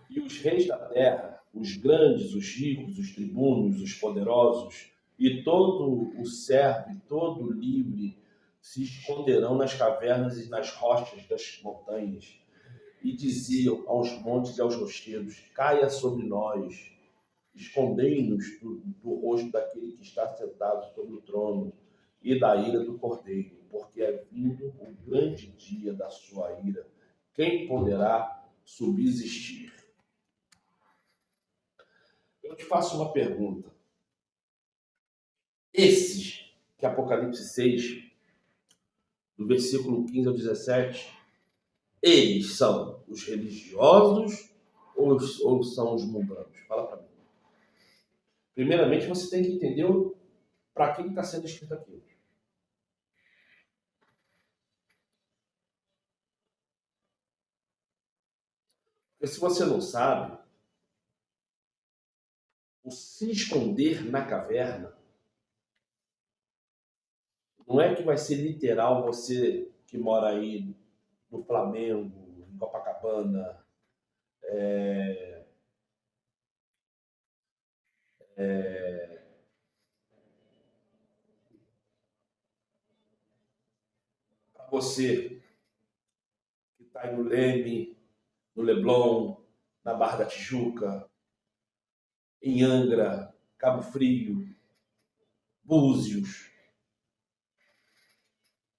E os reis da terra, os grandes, os ricos, os tribunos, os poderosos, e todo o servo e todo o livre se esconderão nas cavernas e nas rochas das montanhas, e diziam aos montes e aos rochedos: caia sobre nós, escondei-nos do rosto daquele que está sentado sobre o trono e da ira do Cordeiro, porque é vindo o grande dia da sua ira. Quem poderá subsistir? Eu te faço uma pergunta. Esses que Apocalipse 6, do versículo 15 ao 17, eles são os religiosos ou são os mundanos? Fala para mim. Primeiramente, você tem que entender para quem está sendo escrito aquilo. Porque se você não sabe, o se esconder na caverna não é que vai ser literal você que mora aí no Flamengo, em Copacabana, para você que está aí no Leme, no Leblon, na Barra da Tijuca, em Angra, Cabo Frio, Búzios.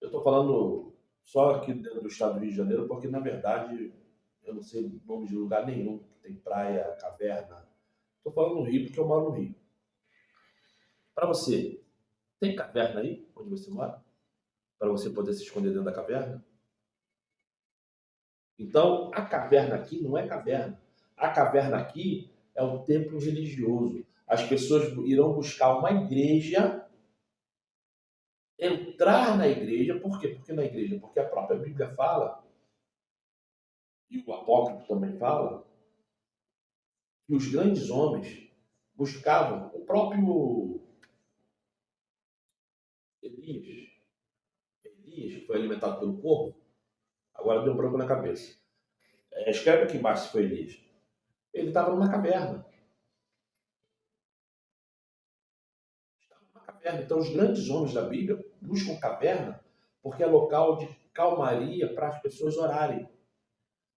Eu estou falando só aqui dentro do estado do Rio de Janeiro, porque na verdade eu não sei o nome de lugar nenhum que tem praia, caverna. Estou falando no Rio porque eu moro no Rio. Para você, tem caverna aí onde você mora? Para você poder se esconder dentro da caverna? Então, a caverna aqui não é caverna. A caverna aqui é o templo religioso. As pessoas irão buscar uma igreja, entrar na igreja. Por quê? Porque na igreja? Porque a própria Bíblia fala, e o apócrifo também fala, que os grandes homens buscavam o próprio Elias. Elias, que foi alimentado pelo corvo, agora deu branco na cabeça. Escreve aqui embaixo se foi Elias. Ele estava numa caverna. Então, os grandes homens da Bíblia buscam caverna porque é local de calmaria para as pessoas orarem,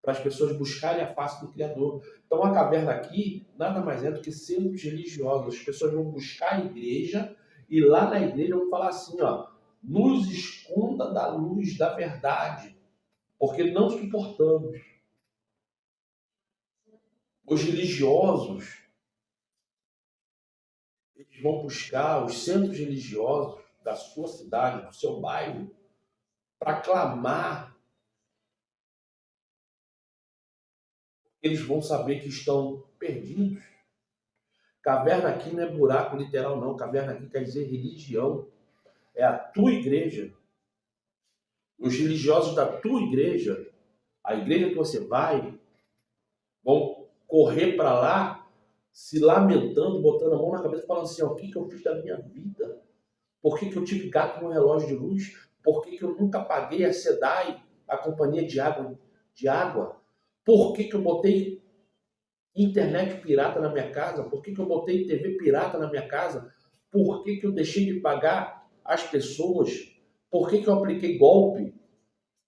para as pessoas buscarem a face do Criador. Então, a caverna aqui nada mais é do que centros religiosos. As pessoas vão buscar a igreja e lá na igreja vão falar assim, ó, nos esconda da luz da verdade, porque não suportamos. Os religiosos, eles vão buscar os centros religiosos da sua cidade, do seu bairro, para clamar. Eles vão saber que estão perdidos. Caverna aqui não é buraco literal, não. Caverna aqui quer dizer religião. É a tua igreja. Os religiosos da tua igreja, a igreja que você vai, vão correr para lá, se lamentando, botando a mão na cabeça, falando assim, ó, o que eu fiz da minha vida? Por que eu tive gato no relógio de luz? Por que eu nunca paguei a SEDAI, a companhia de água? Por que eu botei internet pirata na minha casa? Por que eu botei TV pirata na minha casa? Por que eu deixei de pagar as pessoas? Por que eu apliquei golpe?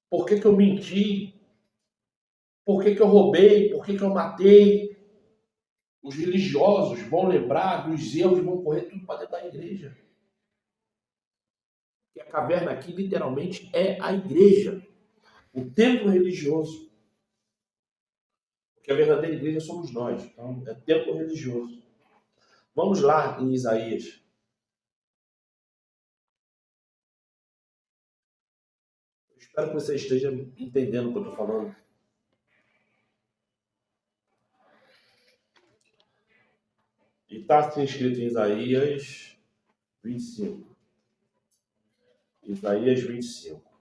Por que eu menti? Por que eu roubei? Por que eu matei? Os religiosos vão lembrar dos erros e vão correr tudo para dentro da igreja. E a caverna aqui, literalmente, é a igreja. O templo religioso. Porque a verdadeira igreja somos nós. Então, é templo religioso. Vamos lá em Isaías. Eu espero que você esteja entendendo o que eu estou falando. E está assim escrito em Isaías 25. Isaías 25.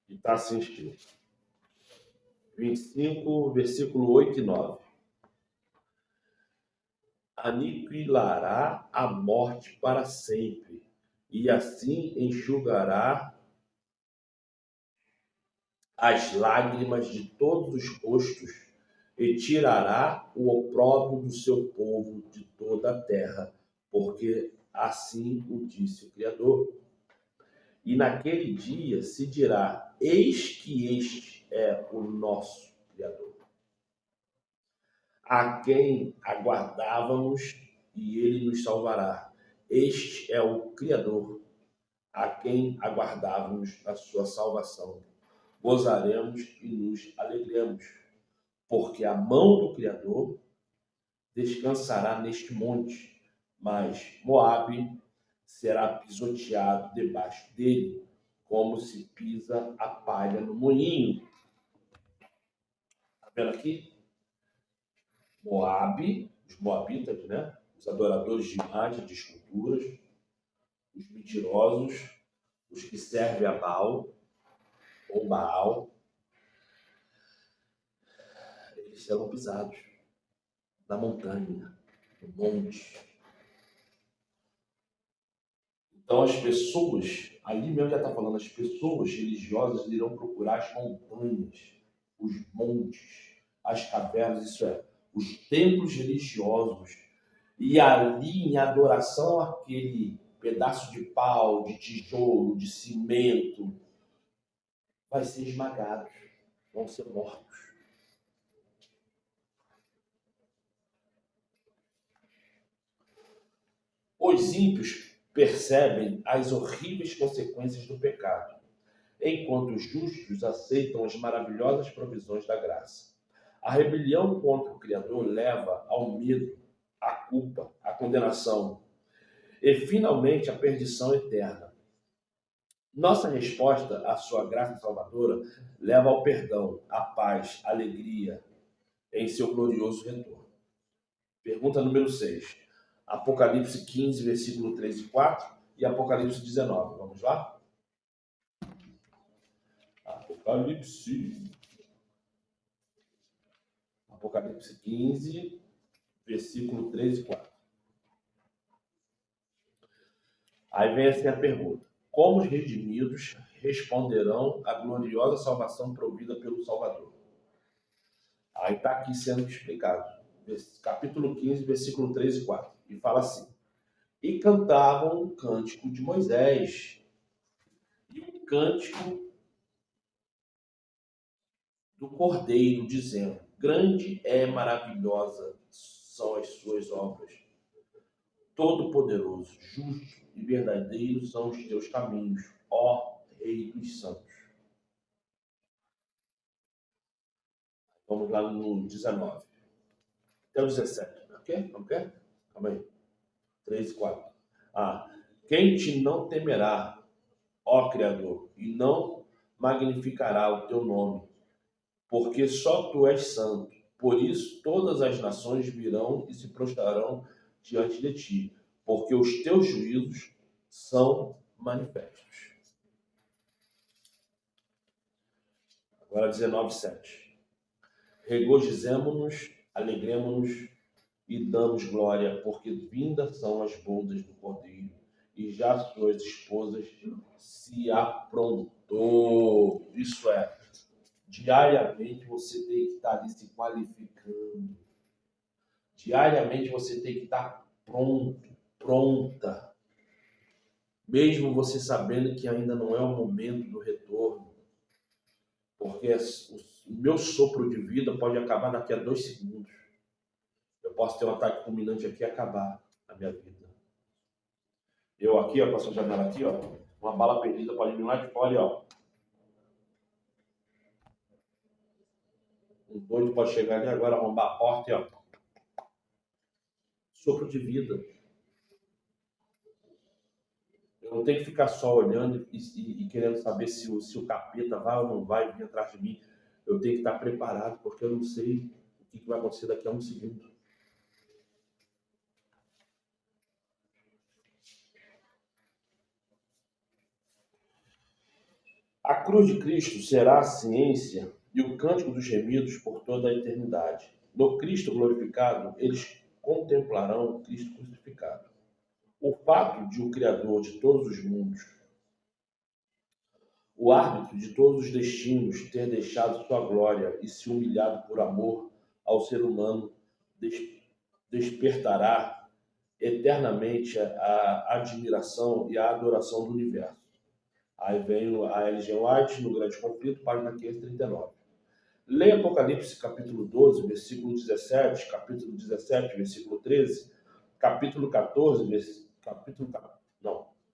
E está assim escrito. 25, versículo 8 e 9. Aniquilará a morte para sempre, e assim enxugará as lágrimas de todos os rostos, e tirará o opróbrio do seu povo de toda a terra, porque assim o disse o Criador. E naquele dia se dirá, eis que este é o nosso Criador, a quem aguardávamos, e ele nos salvará. Este é o Criador, a quem aguardávamos a sua salvação. Gozaremos e nos alegremos, porque a mão do Criador descansará neste monte, mas Moabe será pisoteado debaixo dele, como se pisa a palha no moinho. Está vendo aqui? Moabe, os moabitas, né? Os adoradores de imagens, de esculturas, os mentirosos, os que servem a Baal, ou Baal, eles serão pisados na montanha, no monte. Então as pessoas, ali mesmo já está falando, as pessoas religiosas irão procurar as montanhas, os montes, as cavernas, isso é, os templos religiosos, e ali em adoração àquele pedaço de pau, de tijolo, de cimento, vai ser esmagados, vão ser mortos. Os ímpios percebem as horríveis consequências do pecado, enquanto os justos aceitam as maravilhosas provisões da graça. A rebelião contra o Criador leva ao medo, à culpa, à condenação e, finalmente, à perdição eterna. Nossa resposta à sua graça salvadora leva ao perdão, à paz, à alegria em seu glorioso retorno. Pergunta número 6. Apocalipse 15, versículo 3 e 4 e Apocalipse 19. Vamos lá? Apocalipse 15, versículo 3 e 4. Aí vem assim a pergunta. Como os redimidos responderão à gloriosa salvação provida pelo Salvador? Aí está aqui sendo explicado. Capítulo 15, versículo 3 e 4. E fala assim. E cantavam o cântico de Moisés e o cântico do Cordeiro, dizendo, grande é maravilhosa são as suas obras. Todo-poderoso, justo e verdadeiro são os teus caminhos, ó Rei dos Santos. Vamos lá no 19. Até o 17. Não quer? Não quer? Calma aí. 3 e 4. Quem te não temerá, ó Criador, e não magnificará o teu nome, porque só tu és santo. Por isso todas as nações virão e se prostrarão diante de ti, porque os teus juízos são manifestos. Agora 19:7. Regozijemo-nos, alegremo-nos e damos glória, porque vindas são as bodas do Cordeiro, e já suas esposas se aprontou. Isso é, diariamente você tem que estar ali se qualificando. Diariamente você tem que estar pronto, pronta. Mesmo você sabendo que ainda não é o momento do retorno. Porque o meu sopro de vida pode acabar daqui a 2 segundos. Eu posso ter um ataque fulminante aqui e acabar a minha vida. Eu aqui, ó, com essa janela aqui, ó, uma bala perdida pode vir lá de fora, ó. Um doido pode chegar ali agora, arrombar a porta e, ó. Sopro de vida. Eu não tenho que ficar só olhando e querendo saber se o capeta vai ou não vai vir atrás de mim. Eu tenho que estar preparado, porque eu não sei o que vai acontecer daqui a um segundo. A cruz de Cristo será a ciência e o cântico dos gemidos por toda a eternidade. No Cristo glorificado, eles contemplarão o Cristo crucificado. O fato de o Criador de todos os mundos, o árbitro de todos os destinos, ter deixado sua glória e se humilhado por amor ao ser humano, despertará eternamente a admiração e a adoração do universo. Aí vem a Ellen G. White, no Grande Conflito, página 539. Leia Apocalipse, capítulo 12, versículo 17, capítulo 17, versículo 13, capítulo 14,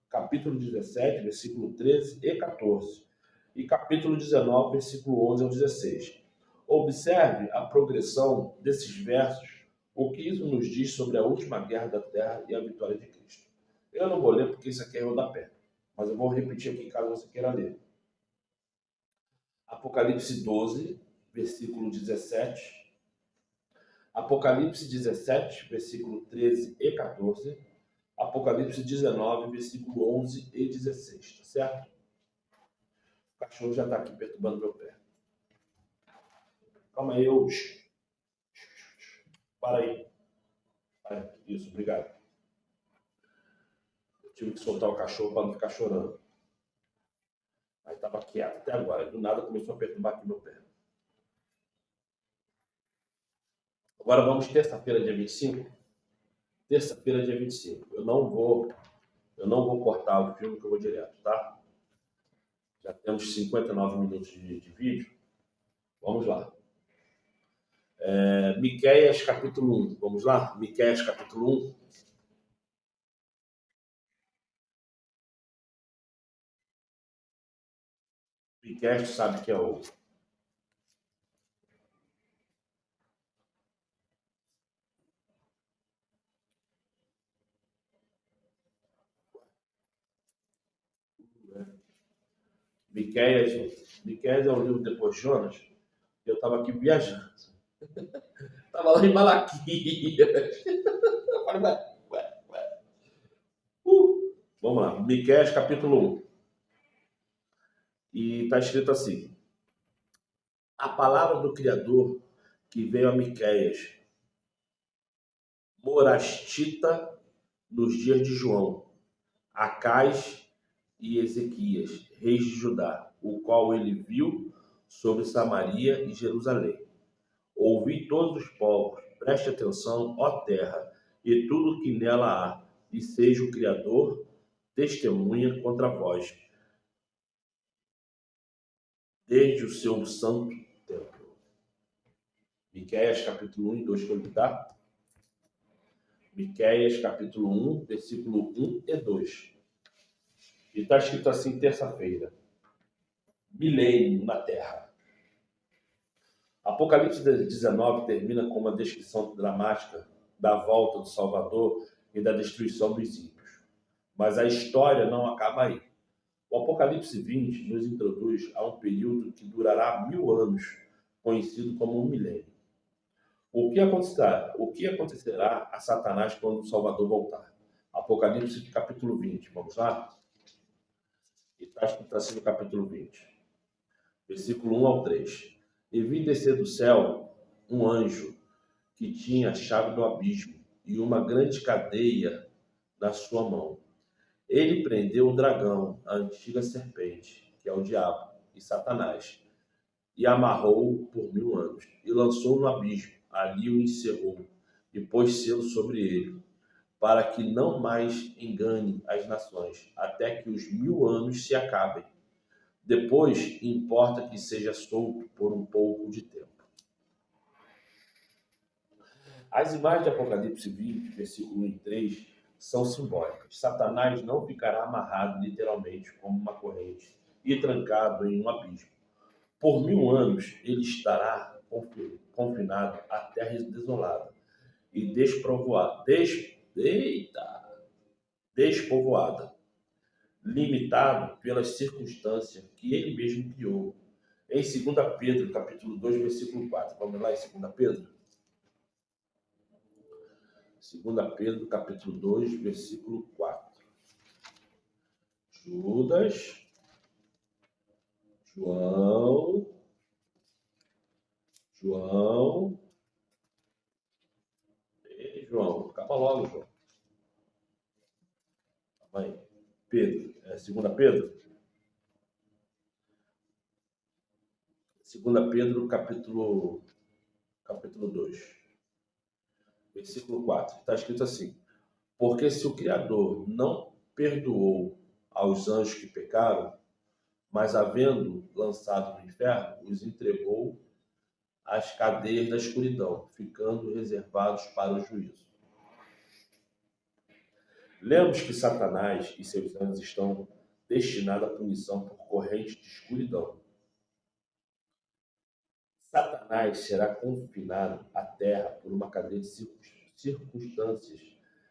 capítulo 17, versículo 13 e 14, e capítulo 19, versículo 11 ao 16. Observe a progressão desses versos, o que isso nos diz sobre a última guerra da terra e a vitória de Cristo. Eu não vou ler porque isso aqui é rodapé, mas eu vou repetir aqui caso você queira ler. Apocalipse 12, versículo 17. Apocalipse 17, versículo 13 e 14. Apocalipse 19, versículo 11 e 16. Tá certo? O cachorro já está aqui perturbando meu pé. Calma aí, eu... Para aí. Isso, obrigado. Eu tive que soltar o cachorro para não ficar chorando. Aí estava quieto até agora. Do nada começou a perturbar aqui meu pé. Agora vamos terça-feira, dia 25. Terça-feira, dia 25. Eu não vou cortar o filme, que eu vou direto, tá? Já temos 59 minutos de vídeo. Vamos lá. Miqueias, capítulo 1. Vamos lá? Miqueias, capítulo 1. Miqueias, tu sabe que é o... Miqueias é o livro depois de Jonas. Eu estava aqui viajando. Estava lá em Malaquias. Eu falei, ué. Vamos lá, Miqueias capítulo 1. E está escrito assim: a palavra do Criador que veio a Miqueias, morastita, nos dias de João, Acais e Ezequias, reis de Judá, o qual ele viu sobre Samaria e Jerusalém. Ouvi todos os povos, preste atenção, ó terra, e tudo que nela há, e seja o Criador testemunha contra vós, desde o seu santo templo. Miqueias capítulo 1 e 2, que eu li, tá? Miqueias capítulo 1, versículo 1 e 2. E está escrito assim, terça-feira: milênio na terra. Apocalipse 19 termina com uma descrição dramática da volta do Salvador e da destruição dos ímpios. Mas a história não acaba aí. O Apocalipse 20 nos introduz a um período que durará 1000 anos, conhecido como um milênio. O que acontecerá a Satanás quando o Salvador voltar? Apocalipse capítulo 20. Vamos lá? E está escrito assim no capítulo 20, versículo 1 ao 3. E vi descer do céu um anjo que tinha a chave do abismo e uma grande cadeia na sua mão. Ele prendeu o dragão, a antiga serpente, que é o diabo, e Satanás, e amarrou-o por 1000 anos, e lançou-o no abismo. Ali o encerrou, e pôs selo sobre ele, para que não mais engane as nações, até que os 1000 anos se acabem. Depois, importa que seja solto por um pouco de tempo. As imagens de Apocalipse 20, versículo 1 e 3, são simbólicas. Satanás não ficará amarrado literalmente como uma corrente e trancado em um abismo. Por 1000 anos ele estará confinado à terra desolada e despovoada, limitado pelas circunstâncias que ele mesmo criou. Em 2 Pedro, capítulo 2, versículo 4. Vamos lá em 2 Pedro? 2 Pedro, capítulo 2, versículo 4. Judas, João. Ei, João, acaba logo, João. Vai. Pedro, 2 Pedro? 2 Pedro, capítulo 2, versículo 4. Está escrito assim: porque se o Criador não perdoou aos anjos que pecaram, mas havendo lançado no inferno, os entregou às cadeias da escuridão, ficando reservados para o juízo. Lemos que Satanás e seus anjos estão destinados à punição por correntes de escuridão. Satanás será confinado à terra por uma cadeia de circunstâncias,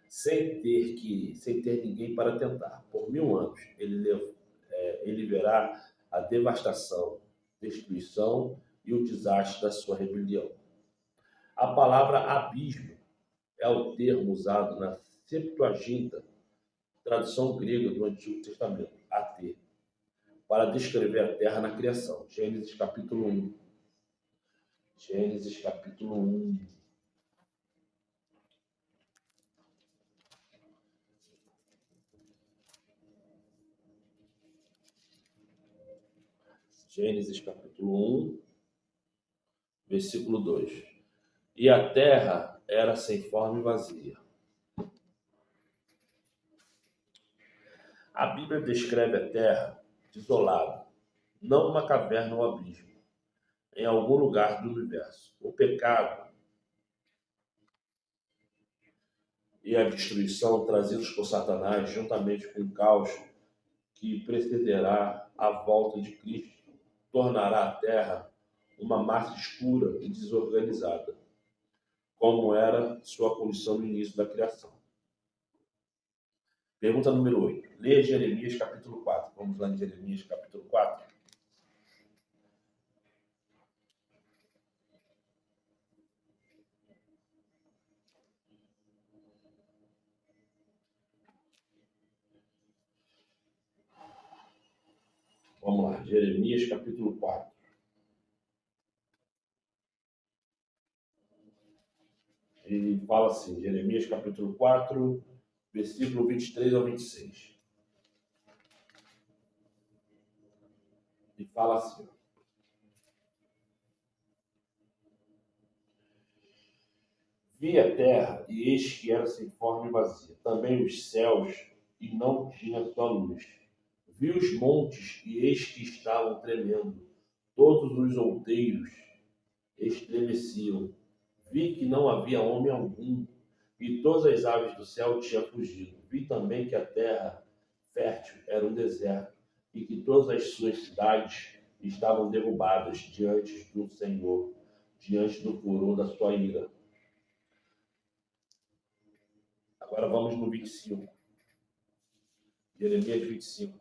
sem ter ninguém para tentar. Por 1000 anos, ele verá a devastação, destruição e o desastre da sua rebelião. A palavra abismo é o termo usado na Septuaginta, tradução grega do Antigo Testamento, AT, para descrever a terra na criação. Gênesis capítulo 1. Gênesis capítulo 1. Gênesis capítulo 1, versículo 2. E a terra era sem forma e vazia. A Bíblia descreve a terra desolada, não uma caverna ou abismo, em algum lugar do universo. O pecado e a destruição trazidos por Satanás, juntamente com o caos que precederá a volta de Cristo, tornará a terra uma massa escura e desorganizada, como era sua condição no início da criação. Pergunta número 8. Leia Jeremias capítulo 4. Vamos lá em Jeremias capítulo 4. Jeremias capítulo 4. E fala assim, Jeremias capítulo 4, versículo 23 ao 26. E fala assim: vi a terra, e eis que era sem forma e vazia. Também os céus, e não tinha sua luz. Vi os montes, e eis que estavam tremendo. Todos os outeiros estremeciam. Vi que não havia homem algum, e todas as aves do céu tinham fugido. Vi também que a terra fértil era um deserto, e que todas as suas cidades estavam derrubadas diante do Senhor, diante do furor da sua ira. Agora vamos no 25. Jeremias 25.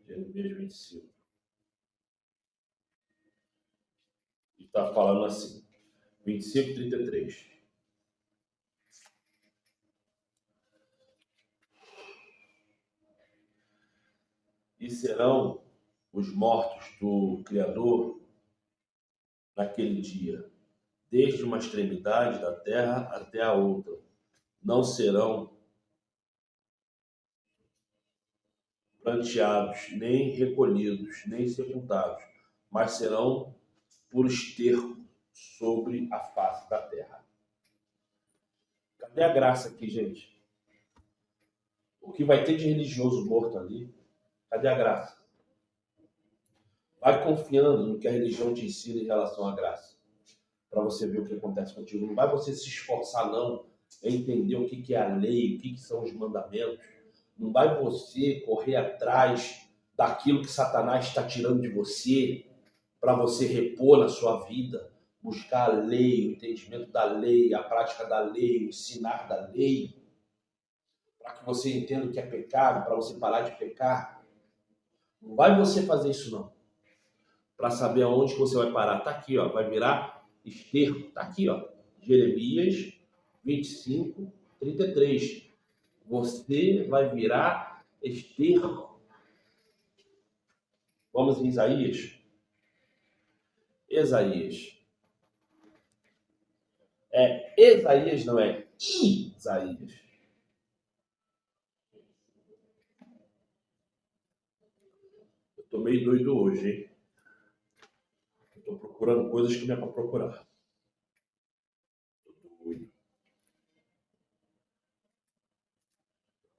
Jeremias 25. E está falando assim. 25, 33. E serão os mortos do Criador naquele dia, desde uma extremidade da terra até a outra. Não serão planteados, nem recolhidos, nem sepultados, mas serão por esterco sobre a face da terra. Cadê a graça aqui, gente? O que vai ter de religioso morto ali? Cadê a graça? Vai confiando no que a religião te ensina em relação à graça, para você ver o que acontece contigo. Não vai você se esforçar, não, em entender o que é a lei, o que são os mandamentos. Não vai você correr atrás daquilo que Satanás está tirando de você, para você repor na sua vida, buscar a lei, o entendimento da lei, a prática da lei, o ensinar da lei, para que você entenda o que é pecado, para você parar de pecar. Não vai você fazer isso, não. Para saber aonde que você vai parar. Tá aqui, ó, vai virar esterco. Tá aqui, ó, Jeremias 25, 33. Você vai virar esterco. Vamos em Isaías. Isaías. Isaías, não é Isaías. Eu tô meio doido hoje, hein? Eu tô procurando coisas que não é para procurar.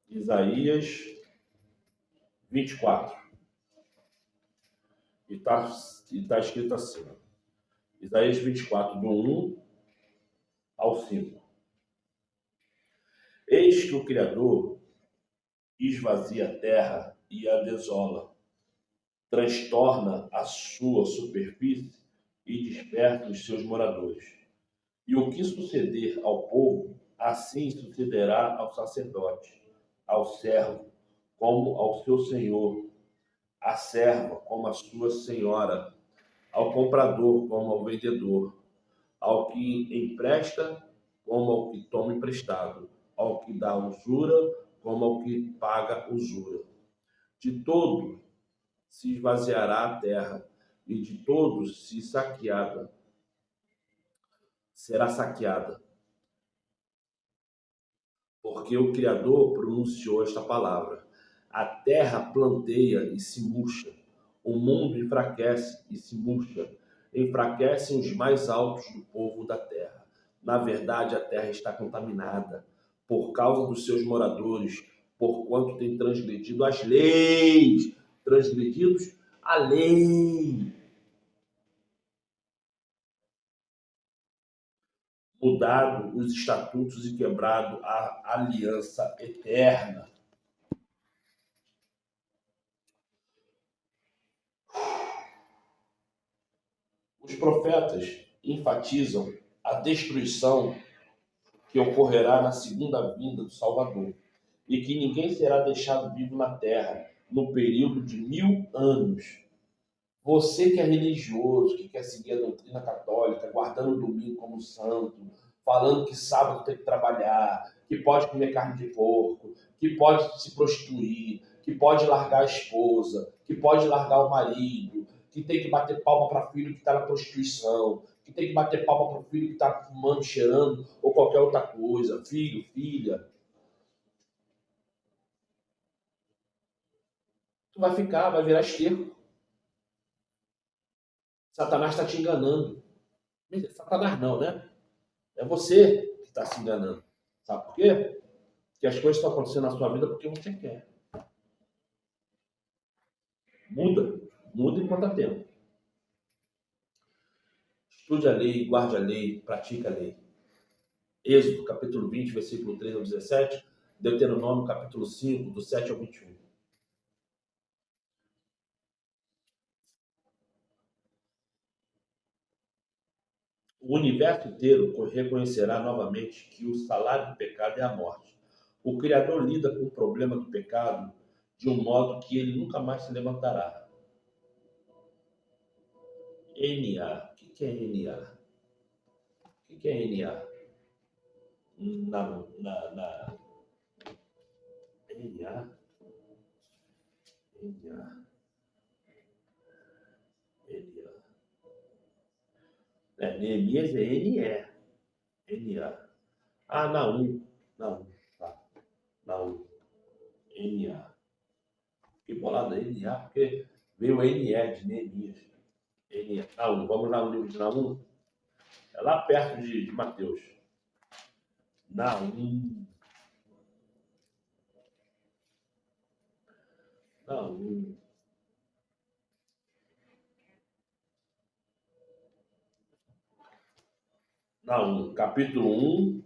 Isaías 24. E tá escrito assim. Isaías 24, do 1 ao 5. Eis que o Criador esvazia a terra e a desola, transtorna a sua superfície e desperta os seus moradores. E o que suceder ao povo, assim sucederá ao sacerdote, ao servo, como ao seu senhor, à serva, como à sua senhora, ao comprador, como ao vendedor, ao que empresta, como ao que toma emprestado, ao que dá usura, como ao que paga usura. De todo se esvaziará a terra, e de todos será saqueada. Porque o Criador pronunciou esta palavra. A terra planteia e se murcha, o mundo enfraquece e se murcha, enfraquecem os mais altos do povo da terra. Na verdade, a terra está contaminada por causa dos seus moradores, porquanto tem transgredido as leis, transgredidos a lei, mudado os estatutos e quebrado a aliança eterna. Os profetas enfatizam a destruição que ocorrerá na segunda vinda do Salvador e que ninguém será deixado vivo na terra no período de 1000 anos. Você que é religioso, que quer seguir a doutrina católica, guardando o domingo como santo, falando que sábado tem que trabalhar, que pode comer carne de porco, que pode se prostituir, que pode largar a esposa, que pode largar o marido, que tem que bater palma para filho que está na prostituição, que tem que bater palma para o filho que está fumando, cheirando ou qualquer outra coisa, filho, filha. Tu vai ficar, vai virar esterco. Satanás está te enganando. Satanás não, né? É você que está se enganando. Sabe por quê? Porque as coisas estão acontecendo na sua vida porque você quer. Muda. Muda enquanto há tempo. Estude a lei, guarde a lei, pratique a lei. Êxodo, capítulo 20, versículo 3 ao 17. Deuteronômio, capítulo 5, do 7 ao 21. O universo inteiro reconhecerá novamente que o salário do pecado é a morte. O Criador lida com o problema do pecado de um modo que ele nunca mais se levantará. NA. O que é NA? O que é NA? Na NA? NA? NA. Neemias é NE. NA. Ah, na 1. Na 1. Tá. Na 1. NA. Que bolada NA, porque veio NE de Neemias. NA. Naum. Vamos lá no livro de Naum? É lá perto de Mateus. Naum. Naum. Naum, capítulo 1,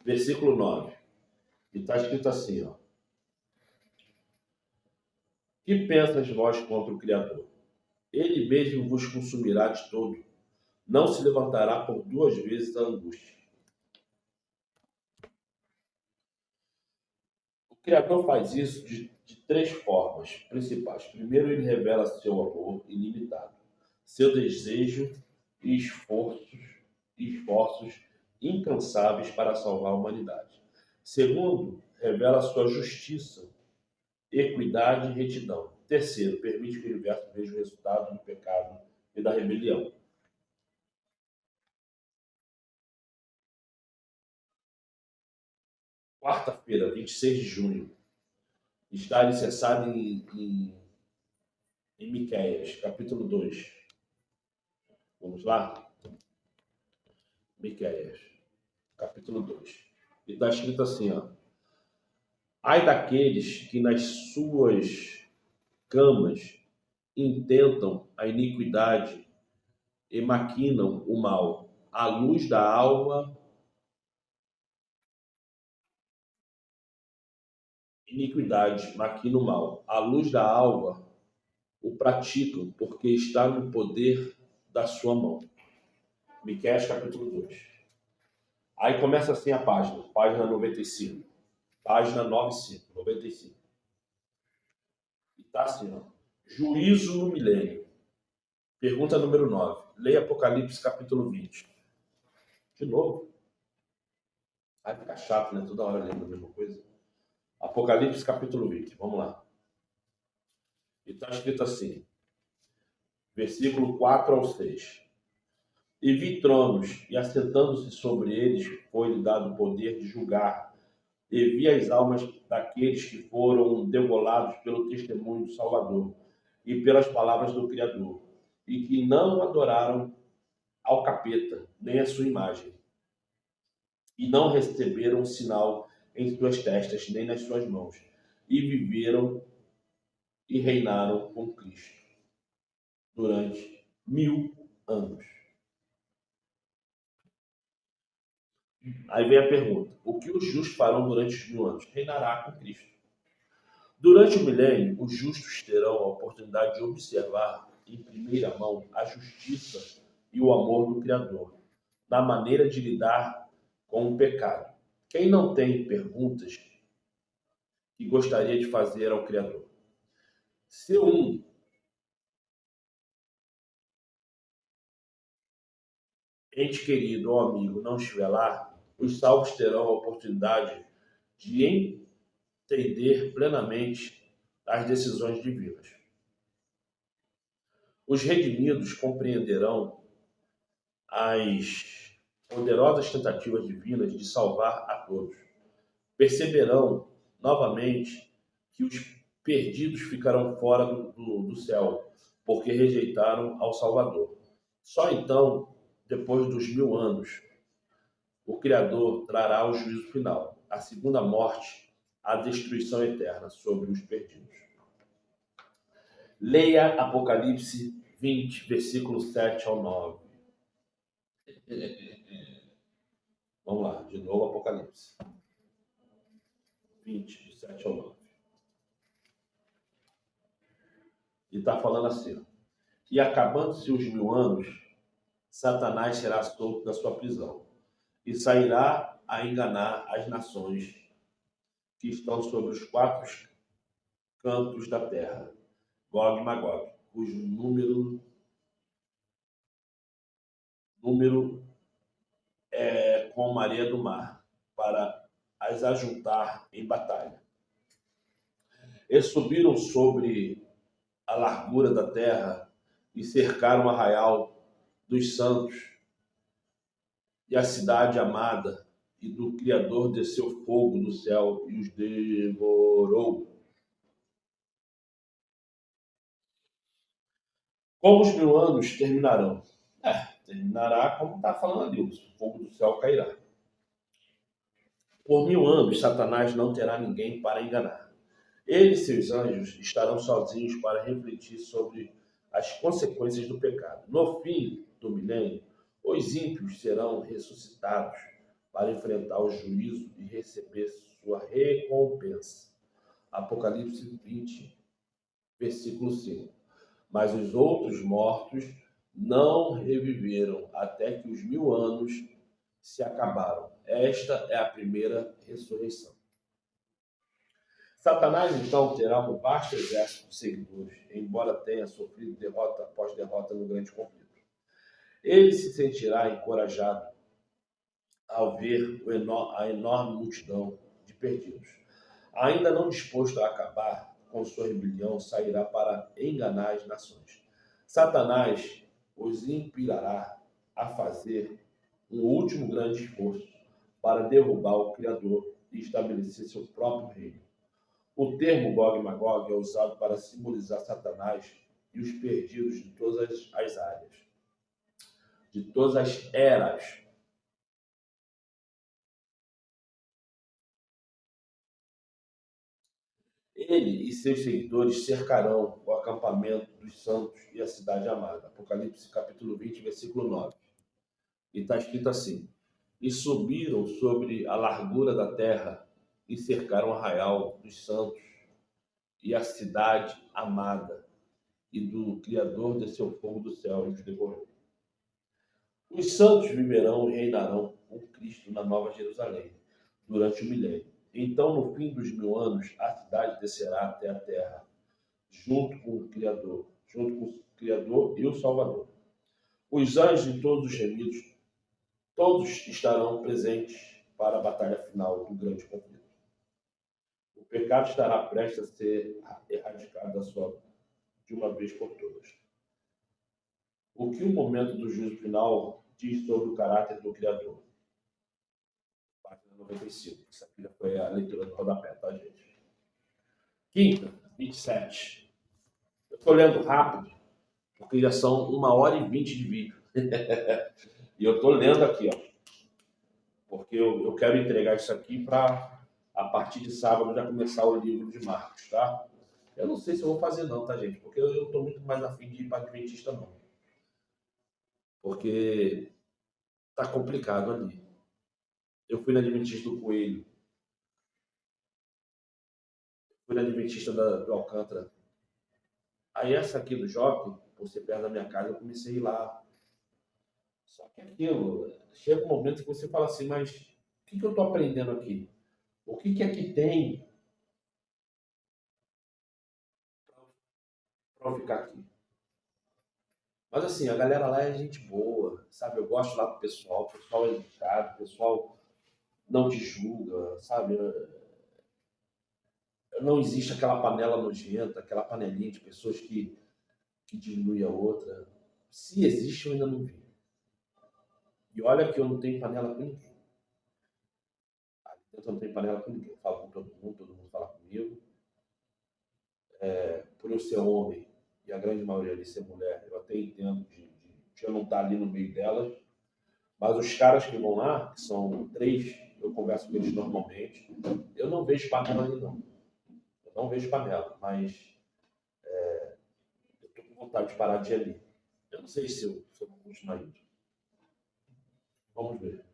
versículo 9. E está escrito assim, ó. Que pensas vós contra o Criador? Ele mesmo vos consumirá de todo. Não se levantará por duas vezes a angústia. O Criador faz isso de três formas principais. Primeiro, ele revela seu amor ilimitado, seu desejo e esforços incansáveis para salvar a humanidade. Segundo, revela sua justiça, equidade e retidão. Terceiro, permite que o universo veja o resultado do pecado e da rebelião. Quarta-feira, 26 de junho, está alicerçado em Miqueias, capítulo 2. Vamos lá? Miqueias, capítulo 2. E está escrito assim, ó. Ai daqueles que nas suas camas intentam a iniquidade e maquinam o mal. A luz da alma, iniquidade, maquina o mal. A luz da alva o praticam, porque está no poder da sua mão. Miqueias, capítulo 2. Aí começa assim a página 95. Página 95. E tá assim, ó. Juízo no milênio. Pergunta número 9. Leia Apocalipse, capítulo 20. De novo. Aí fica chato, né? Toda hora lendo a mesma coisa. Apocalipse, capítulo 20. Vamos lá. E está escrito assim. Versículo 4 ao 6. E vi tronos, e assentando-se sobre eles, foi-lhe dado o poder de julgar. E vi as almas daqueles que foram degolados pelo testemunho do Salvador e pelas palavras do Criador, e que não adoraram ao capeta, nem a sua imagem, e não receberam sinal em suas testas, nem nas suas mãos, e viveram e reinaram com Cristo durante 1000 anos. Aí vem a pergunta: o que os justos farão durante os 1000 anos? Reinará com Cristo. Durante o milênio, os justos terão a oportunidade de observar em primeira mão a justiça e o amor do Criador, na maneira de lidar com o pecado. Quem não tem perguntas que gostaria de fazer ao Criador? Se um ente querido ou amigo não estiver lá, os salvos terão a oportunidade de entender plenamente as decisões divinas. Os redimidos compreenderão as poderosas tentativas divinas de salvar a todos. Perceberão novamente que os perdidos ficarão fora do céu, porque rejeitaram ao Salvador. Só então, depois dos 1000 anos, o Criador trará o juízo final, a segunda morte, a destruição eterna sobre os perdidos. Leia Apocalipse 20, versículo 7 ao 9. Vamos lá, de novo Apocalipse 20, de 7 ao 9. E está falando assim: e acabando-se os 1000 anos, Satanás será solto da sua prisão e sairá a enganar as nações que estão sobre os 4 cantos da terra, Gog e Magog, cujo número é como a areia do mar, para as ajuntar em batalha. Eles subiram sobre a largura da terra e cercaram o arraial dos santos e a cidade amada, e do Criador desceu fogo do céu e os devorou. Como os 1000 anos terminarão? Terminará como está falando ali, o fogo do céu cairá. Por 1000 anos, Satanás não terá ninguém para enganar. Ele e seus anjos estarão sozinhos para refletir sobre as consequências do pecado. No fim do milênio, os ímpios serão ressuscitados para enfrentar o juízo e receber sua recompensa. Apocalipse 20, versículo 5. Mas os outros mortos não reviveram até que os 1000 anos se acabaram. Esta é a primeira ressurreição. Satanás, então, terá um vasto exército de seguidores, embora tenha sofrido derrota após derrota no grande conflito. Ele se sentirá encorajado ao ver a enorme multidão de perdidos. Ainda não disposto a acabar com sua rebelião, sairá para enganar as nações. Satanás os inspirará a fazer um último grande esforço para derrubar o Criador e estabelecer seu próprio reino. O termo Gog e Magog é usado para simbolizar Satanás e os perdidos de todas as áreas, de todas as eras. Ele e seus seguidores cercarão o acampamento dos santos e a cidade amada. Apocalipse capítulo 20, versículo 9. E está escrito assim: e subiram sobre a largura da terra e cercaram o arraial dos santos e a cidade amada, e do Criador desceu fogo do céu e os devorou. Os santos viverão e reinarão com Cristo na Nova Jerusalém durante o milênio. Então, no fim dos 1000 anos, a cidade descerá até a terra, junto com o Criador e o Salvador. Os anjos e todos os remidos, todos estarão presentes para a batalha final do grande conflito. O pecado estará prestes a ser erradicado de uma vez por todas. O que o momento do juízo final diz sobre o caráter do Criador? Página 95. Isso aqui já foi a leitura do rodapé, tá, gente? Quinta, 27. Eu estou lendo rápido, porque já são 1h20 de vídeo. E eu estou lendo aqui, ó, porque eu quero entregar isso aqui para, a partir de sábado, já começar o livro de Marcos, tá? Eu não sei se eu vou fazer não, tá, gente? Porque eu não estou muito mais afim de ir para Adventista, não. Porque tá complicado ali. Eu fui na Adventista do Coelho. Fui na Adventista do Alcântara. Aí essa aqui do Jockey, por ser perto da minha casa, eu comecei a ir lá. Só que aquilo, chega um momento que você fala assim, mas o que eu estou aprendendo aqui? O que é que tem para eu ficar aqui? Mas assim, a galera lá é gente boa, sabe? Eu gosto lá do pessoal, o pessoal é educado, o pessoal não te julga, sabe? Não existe aquela panela nojenta, aquela panelinha de pessoas que diminui a outra. Se existe, eu ainda não vi. E olha que eu não tenho panela com ninguém. Eu não tenho panela com ninguém. Eu falo com todo mundo fala comigo. Por eu ser homem e a grande maioria ali ser mulher, eu até entendo de eu não estar ali no meio delas. Mas os caras que vão lá, que são 3, eu converso com eles normalmente, eu não vejo panela ali não. Eu não vejo panela, mas eu tô com vontade de parar de ir ali. Eu não sei se eu vou continuar indo. Vamos ver.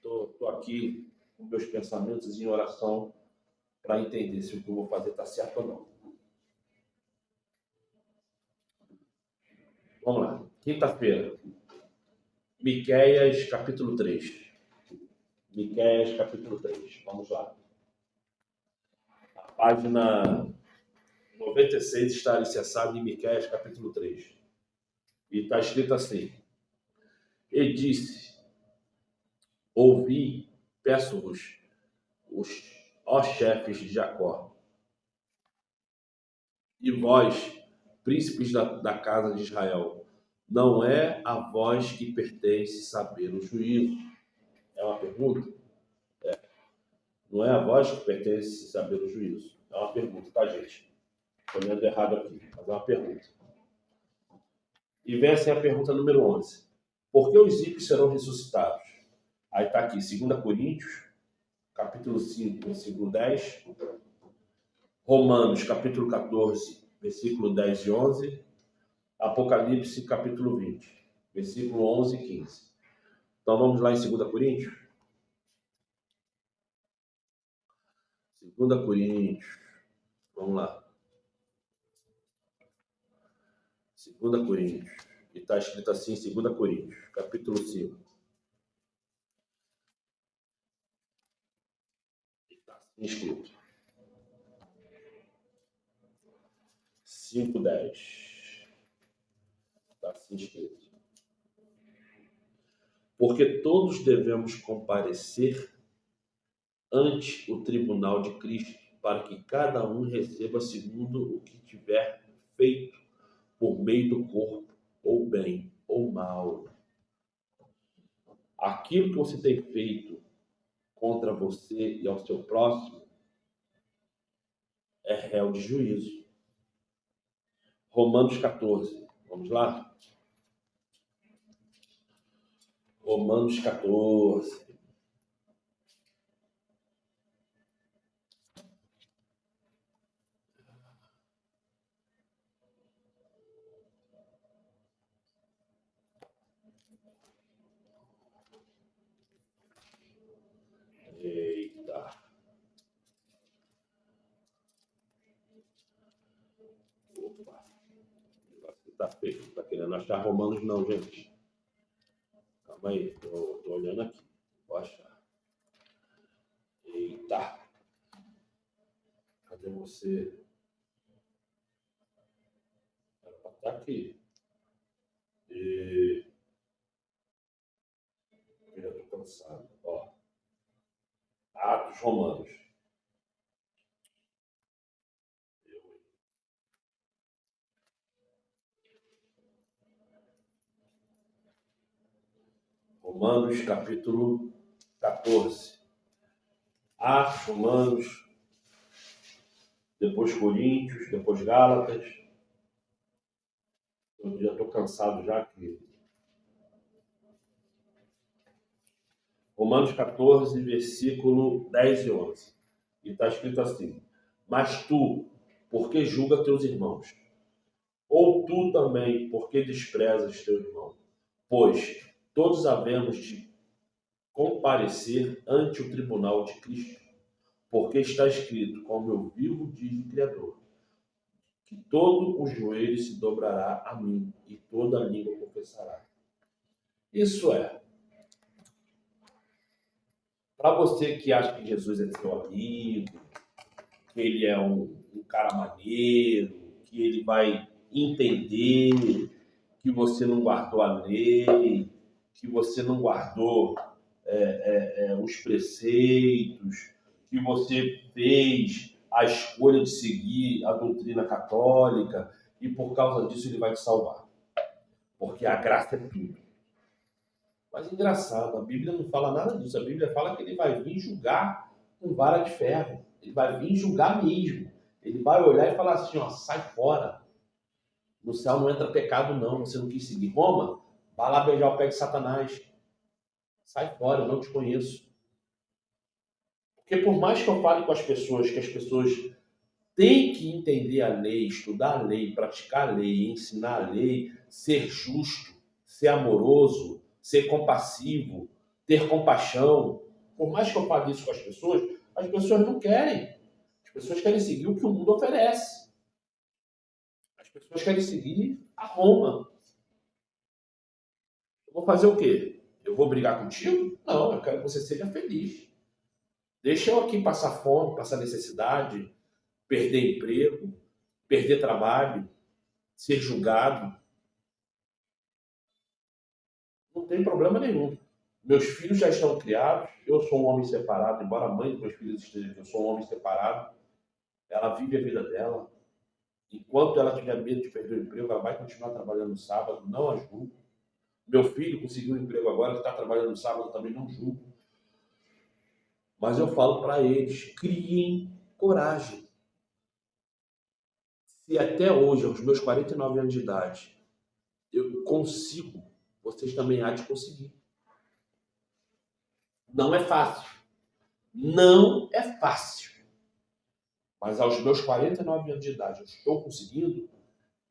Tô aqui com meus pensamentos em oração para entender se o que eu vou fazer está certo ou não. Vamos lá. Quinta-feira. Miqueias, capítulo 3. Miqueias, capítulo 3. Vamos lá. A página 96 está alicerçada em Miqueias, capítulo 3. E está escrito assim: E disse: Ouvi, peço-vos, ó chefes de Jacó, e vós, príncipes da casa de Israel, não é a vós que pertence saber o juízo. É uma pergunta? Não é a vós que pertence saber o juízo. É uma pergunta, tá, gente? Estou lendo errado aqui, mas é uma pergunta. E vem assim a pergunta número 11. Por que os ímpios serão ressuscitados? Aí está aqui, 2 Coríntios, capítulo 5, versículo 10. Romanos, capítulo 14, versículo 10 e 11. Apocalipse, capítulo 20, versículo 11 e 15. Então vamos lá em 2 Coríntios. 2 Coríntios. Vamos lá. 2 Coríntios. E está escrito assim em 2 Coríntios, capítulo 5. Está assim escrito. 5:10. Está assim escrito. Porque todos devemos comparecer ante o tribunal de Cristo, para que cada um receba segundo o que tiver feito por meio do corpo, ou bem ou mal. Aquilo que você tem feito contra você e ao seu próximo é réu de juízo. Romanos 14. Vamos lá? Romanos 14. Eita. Opa. Tá feio. Tá querendo achar Romanos não, gente. Calma aí. Tô olhando aqui. Vou achar. Eita. Cadê você? Era pra estar aqui. E... Eu já tô cansado. Ó. Atos Romanos. Romanos capítulo 14. Atos, Romanos, depois Coríntios, depois Gálatas. Eu já estou cansado já aqui. Romanos 14, versículo 10 e 11. E está escrito assim: Mas tu, por que julga teus irmãos? Ou tu também, por que desprezas teu irmão? Pois todos havemos de comparecer ante o tribunal de Cristo, porque está escrito, como eu vivo, diz o Criador, que todo o joelho se dobrará a mim e toda a língua confessará. Isso é, para você que acha que Jesus é seu amigo, que ele é um cara maneiro, que ele vai entender que você não guardou a lei, que você não guardou os preceitos, que você fez a escolha de seguir a doutrina católica e por causa disso ele vai te salvar. Porque a graça é tudo. Mas engraçado, a Bíblia não fala nada disso. A Bíblia fala que ele vai vir julgar com vara de ferro. Ele vai vir julgar mesmo. Ele vai olhar e falar assim, ó, sai fora. No céu não entra pecado não, você não quis seguir Roma? Vai lá beijar o pé de Satanás. Sai fora, eu não te conheço. Porque por mais que eu fale com as pessoas, que as pessoas têm que entender a lei, estudar a lei, praticar a lei, ensinar a lei, ser justo, ser amoroso, ser compassivo, ter compaixão. Por mais que eu fale isso com as pessoas não querem. As pessoas querem seguir o que o mundo oferece. As pessoas querem seguir a Roma. Eu vou fazer o quê? Eu vou brigar contigo? Não, eu quero que você seja feliz. Deixa eu aqui passar fome, passar necessidade, perder emprego, perder trabalho, ser julgado. Não tem problema nenhum. Meus filhos já estão criados, eu sou um homem separado, embora a mãe dos meus filhos esteja aqui, eu sou um homem separado. Ela vive a vida dela. Enquanto ela tiver medo de perder o emprego, ela vai continuar trabalhando no sábado, não a julgo. Meu filho conseguiu um emprego agora, que está trabalhando no sábado, também não julgo. Mas eu falo para eles, criem coragem. Se até hoje, aos meus 49 anos de idade, eu consigo, vocês também há de conseguir. Não é fácil. Não é fácil. Mas aos meus 49 anos de idade, eu estou conseguindo,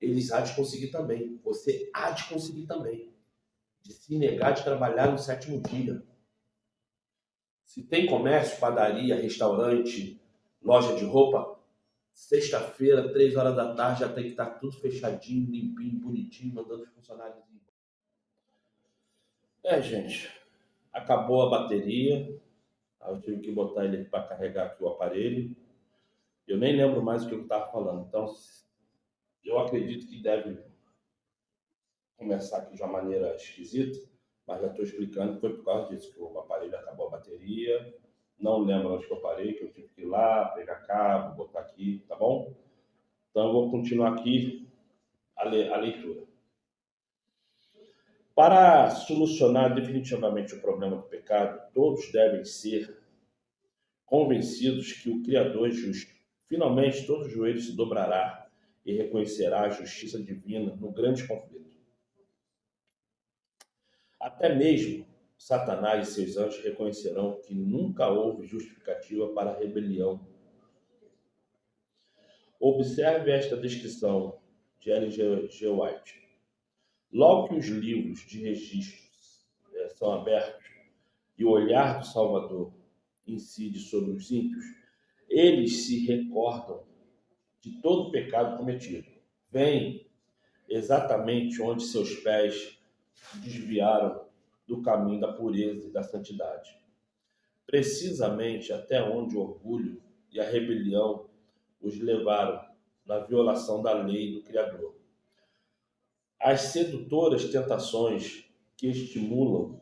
eles há de conseguir também. Você há de conseguir também. De se negar de trabalhar no sétimo dia. Se tem comércio, padaria, restaurante, loja de roupa, sexta-feira, 3 horas da tarde, já tem que estar tudo fechadinho, limpinho, bonitinho, mandando os funcionários embora. Gente, acabou a bateria. Eu tive que botar ele para carregar aqui o aparelho. Eu nem lembro mais o que eu estava falando. Então, eu acredito que deve começar aqui de uma maneira esquisita, mas já estou explicando que foi por causa disso, que o aparelho acabou a bateria. Não lembro onde que eu parei, que eu tive que ir lá, pegar cabo, botar aqui, tá bom? Então eu vou continuar aqui a leitura. Para solucionar definitivamente o problema do pecado, todos devem ser convencidos que o Criador é justo. Finalmente, todo joelho se dobrará e reconhecerá a justiça divina no grande conflito. Até mesmo Satanás e seus anjos reconhecerão que nunca houve justificativa para a rebelião. Observe esta descrição de Ellen G. White. Logo que os livros de registros são abertos e o olhar do Salvador incide sobre os ímpios, eles se recordam de todo o pecado cometido. Vêm exatamente onde seus pés desviaram do caminho da pureza e da santidade. Precisamente até onde o orgulho e a rebelião os levaram na violação da lei do Criador. As sedutoras tentações que estimulam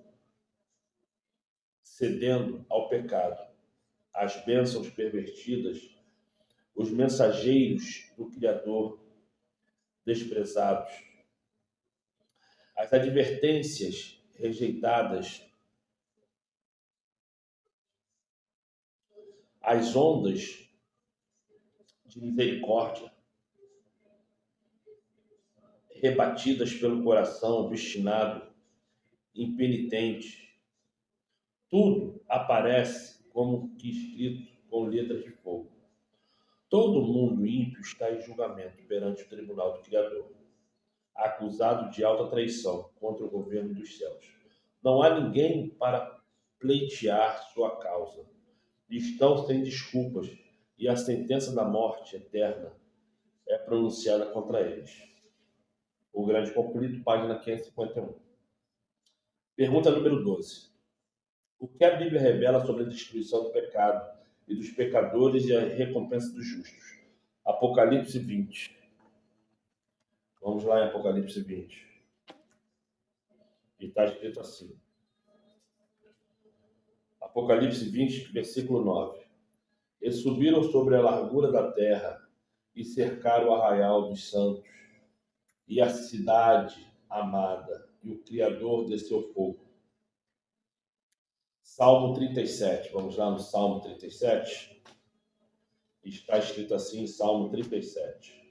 cedendo ao pecado, as bênçãos pervertidas, os mensageiros do Criador desprezados, as advertências rejeitadas, as ondas de misericórdia rebatidas pelo coração obstinado, impenitente. Tudo aparece como que escrito com letras de fogo. Todo mundo ímpio está em julgamento perante o tribunal do Criador, acusado de alta traição contra o governo dos céus. Não há ninguém para pleitear sua causa. Estão sem desculpas e a sentença da morte eterna é pronunciada contra eles. O Grande Conflito, página 551. Pergunta número 12. O que a Bíblia revela sobre a destruição do pecado e dos pecadores e a recompensa dos justos? Apocalipse 20. Vamos lá em Apocalipse 20. E está escrito assim. Apocalipse 20, versículo 9. E subiram sobre a largura da terra e cercaram o arraial dos santos e a cidade amada, e o Criador desceu fogo. Salmo 37, vamos lá no Salmo 37. Está escrito assim em Salmo 37.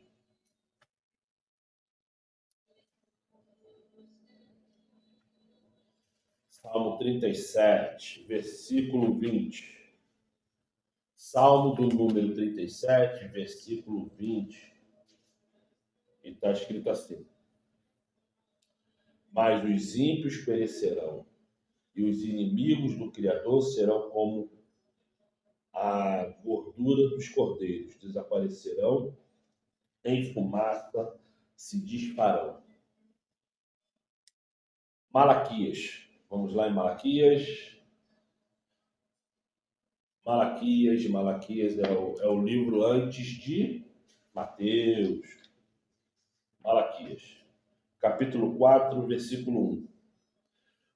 Salmo 37, versículo 20. Salmo do número 37, versículo 20. E está escrito assim: Mas os ímpios perecerão, e os inimigos do Criador serão como a gordura dos cordeiros, desaparecerão, em fumaça se disparão. Malaquias. Vamos lá em Malaquias. Malaquias é o livro antes de Mateus. Malaquias. Capítulo 4, versículo 1.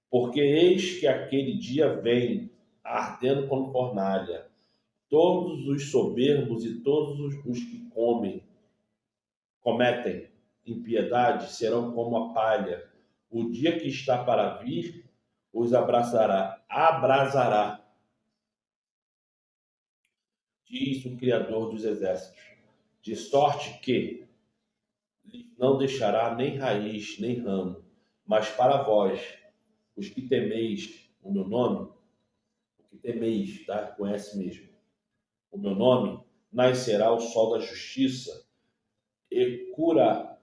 Porque eis que aquele dia vem, ardendo como fornalha, todos os soberbos e todos os que cometem impiedade serão como a palha. O dia que está para vir os abrasará, diz o Criador dos exércitos, de sorte que não deixará nem raiz, nem ramo. Mas para vós, os que temeis o meu nome, o que temeis, tá? Conhece mesmo. O meu nome, nascerá o sol da justiça e cura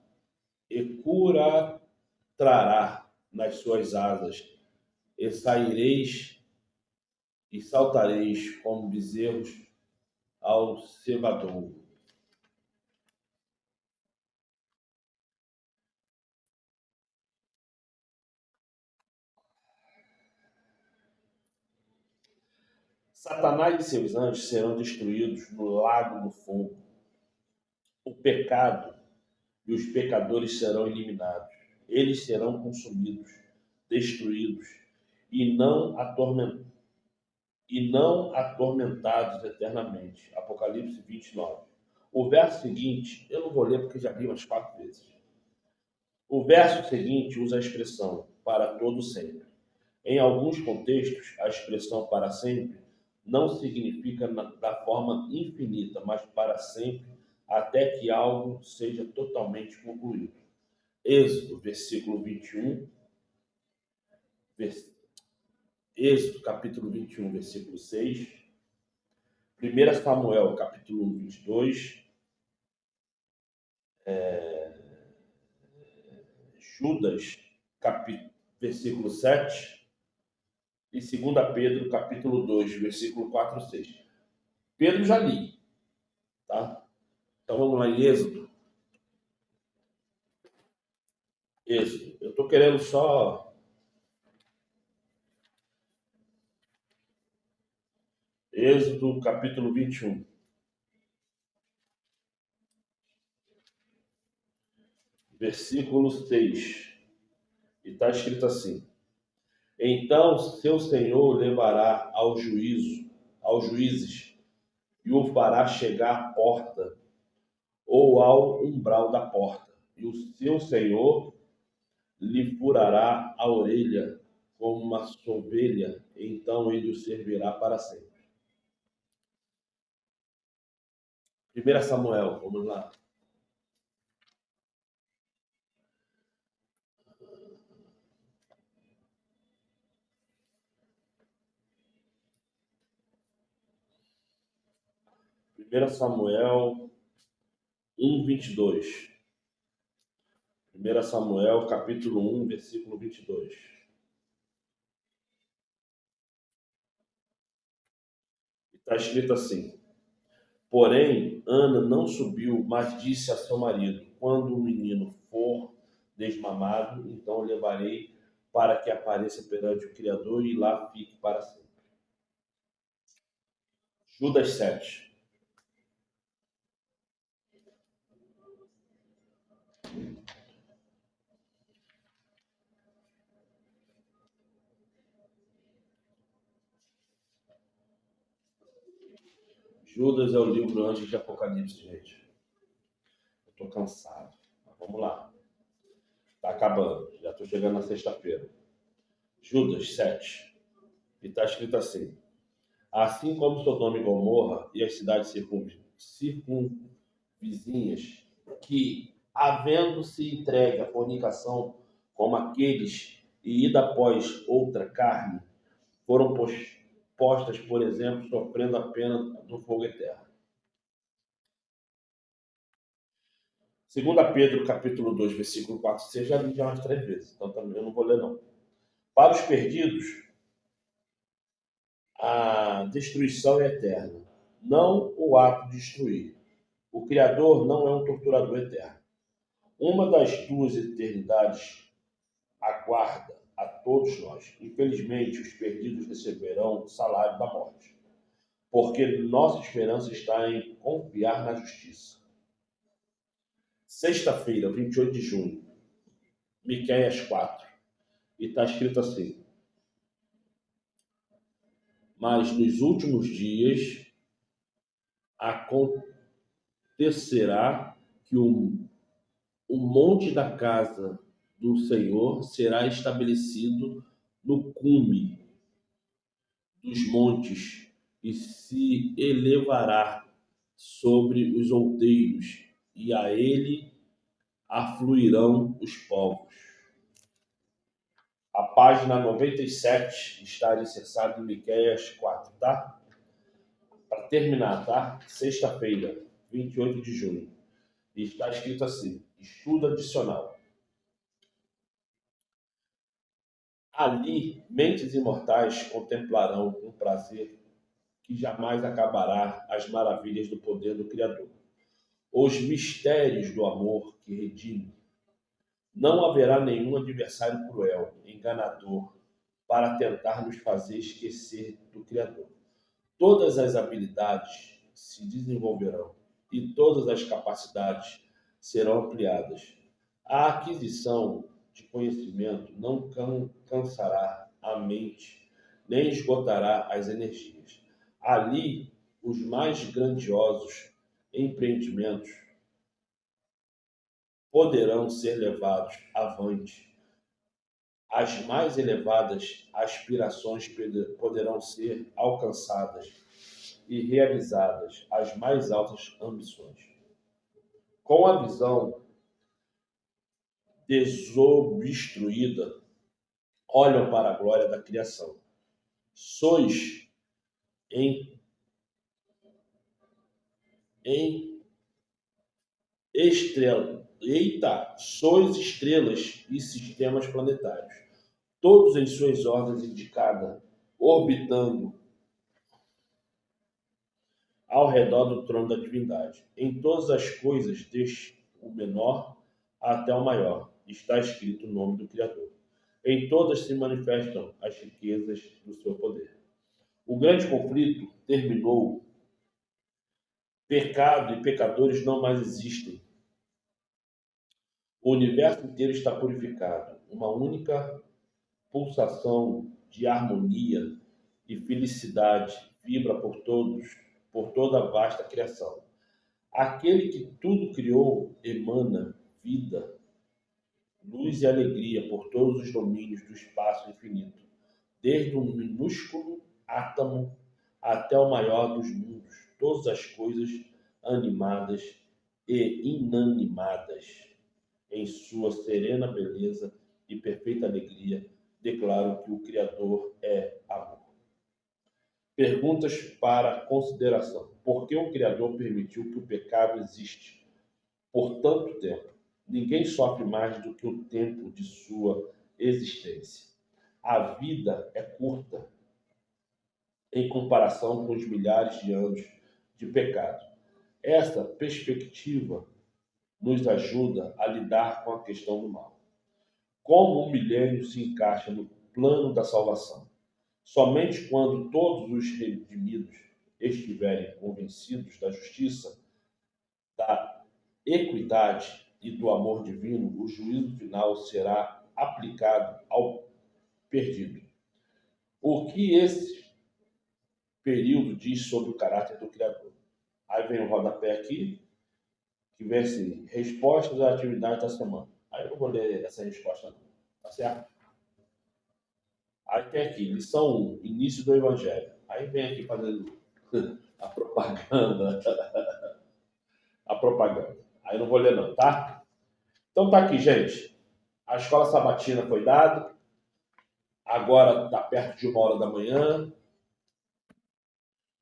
trará nas suas asas, e saireis e saltareis como bezerros ao cevadouro. Satanás e seus anjos serão destruídos no lago do fogo. O pecado e os pecadores serão eliminados. Eles serão consumidos, destruídos e não atormentados eternamente. Apocalipse 29. O verso seguinte, eu não vou ler porque já li umas 4 vezes. O verso seguinte usa a expressão para todo sempre. Em alguns contextos, a expressão para sempre não significa da forma infinita, mas para sempre, até que algo seja totalmente concluído. Êxodo, versículo 21, Êxodo, capítulo 21, versículo 6. 1 Samuel, capítulo 1, 22. Judas, versículo 7. E 2 Pedro, capítulo 2, versículo 4 e 6. Pedro já li, tá? Então vamos lá em Êxodo. Êxodo. Eu estou querendo só. Êxodo, capítulo 21. Versículo 6. E está escrito assim: Então seu Senhor levará aos juízes, e o fará chegar à porta, ou ao umbral da porta. E o seu Senhor lhe furará a orelha como uma ovelha, então ele o servirá para sempre. 1 Samuel, vamos lá. 1 Samuel 1, 22. 1 Samuel, capítulo 1, versículo 22. Está escrito assim: Porém, Ana não subiu, mas disse a seu marido: Quando o menino for desmamado, então o levarei para que apareça perante o Criador e lá fique para sempre. Judas 7. Judas é o livro antes de Apocalipse, gente. Eu tô cansado. Mas vamos lá. Tá acabando. Já tô chegando na sexta-feira. Judas 7. E tá escrito assim: assim como Sodoma e Gomorra e as cidades circunvizinhas, que, havendo-se entregue à fornicação, como aqueles, e ida após outra carne, foram postas, por exemplo, sofrendo a pena do fogo eterno. 2 Pedro, capítulo 2, versículo 4, você já li umas 3 vezes, então também eu não vou ler não. Para os perdidos, a destruição é eterna, não o ato de destruir. O Criador não é um torturador eterno. Uma das duas eternidades aguarda a todos nós. Infelizmente, os perdidos receberão o salário da morte, porque nossa esperança está em confiar na justiça. Sexta-feira, 28 de junho, Miqueias 4. E está escrito assim: mas nos últimos dias acontecerá que o monte da casa do Senhor será estabelecido no cume dos montes e se elevará sobre os outeiros, e a ele afluirão os povos. A página 97 está alicerçada em Miqueias 4, tá? Para terminar, tá? Sexta-feira, 28 de junho. E está escrito assim: estudo adicional. Ali, mentes imortais contemplarão com prazer que jamais acabará as maravilhas do poder do Criador, os mistérios do amor que redime. Não haverá nenhum adversário cruel, enganador, para tentar nos fazer esquecer do Criador. Todas as habilidades se desenvolverão e todas as capacidades serão ampliadas. A aquisição de conhecimento não cansará a mente, nem esgotará as energias. Ali, os mais grandiosos empreendimentos poderão ser levados avante. As mais elevadas aspirações poderão ser alcançadas e realizadas as mais altas ambições. Com a visão desobstruída, olham para a glória da criação. Sois em sois estrelas e sistemas planetários, todos em suas ordens indicadas, orbitando ao redor do trono da divindade. Em todas as coisas, desde o menor até o maior, está escrito o nome do Criador. Em todas se manifestam as riquezas do seu poder. O grande conflito terminou. Pecado e pecadores não mais existem. O universo inteiro está purificado. Uma única pulsação de harmonia e felicidade vibra por toda a vasta criação. Aquele que tudo criou emana vida, luz e alegria por todos os domínios do espaço infinito, desde um minúsculo átomo até o maior dos mundos, todas as coisas animadas e inanimadas, em sua serena beleza e perfeita alegria, declaram que o Criador é amor. Perguntas para consideração. Por que o Criador permitiu que o pecado existe por tanto tempo? Ninguém sofre mais do que o tempo de sua existência. A vida é curta em comparação com os milhares de anos de pecado. Essa perspectiva nos ajuda a lidar com a questão do mal. Como o milênio se encaixa no plano da salvação? Somente quando todos os redimidos estiverem convencidos da justiça, da equidade e do amor divino, o juízo final será aplicado ao perdido. O que esse período diz sobre o caráter do Criador? Aí vem o rodapé aqui, que vem assim, respostas às atividades da semana. Aí eu não vou ler essa resposta não, tá certo? Aí tem aqui, lição 1, início do Evangelho. Aí vem aqui fazendo a propaganda, a propaganda. Aí eu não vou ler não, tá? Então tá aqui, gente. A escola sabatina foi dada. Agora está perto de 1 hora da manhã.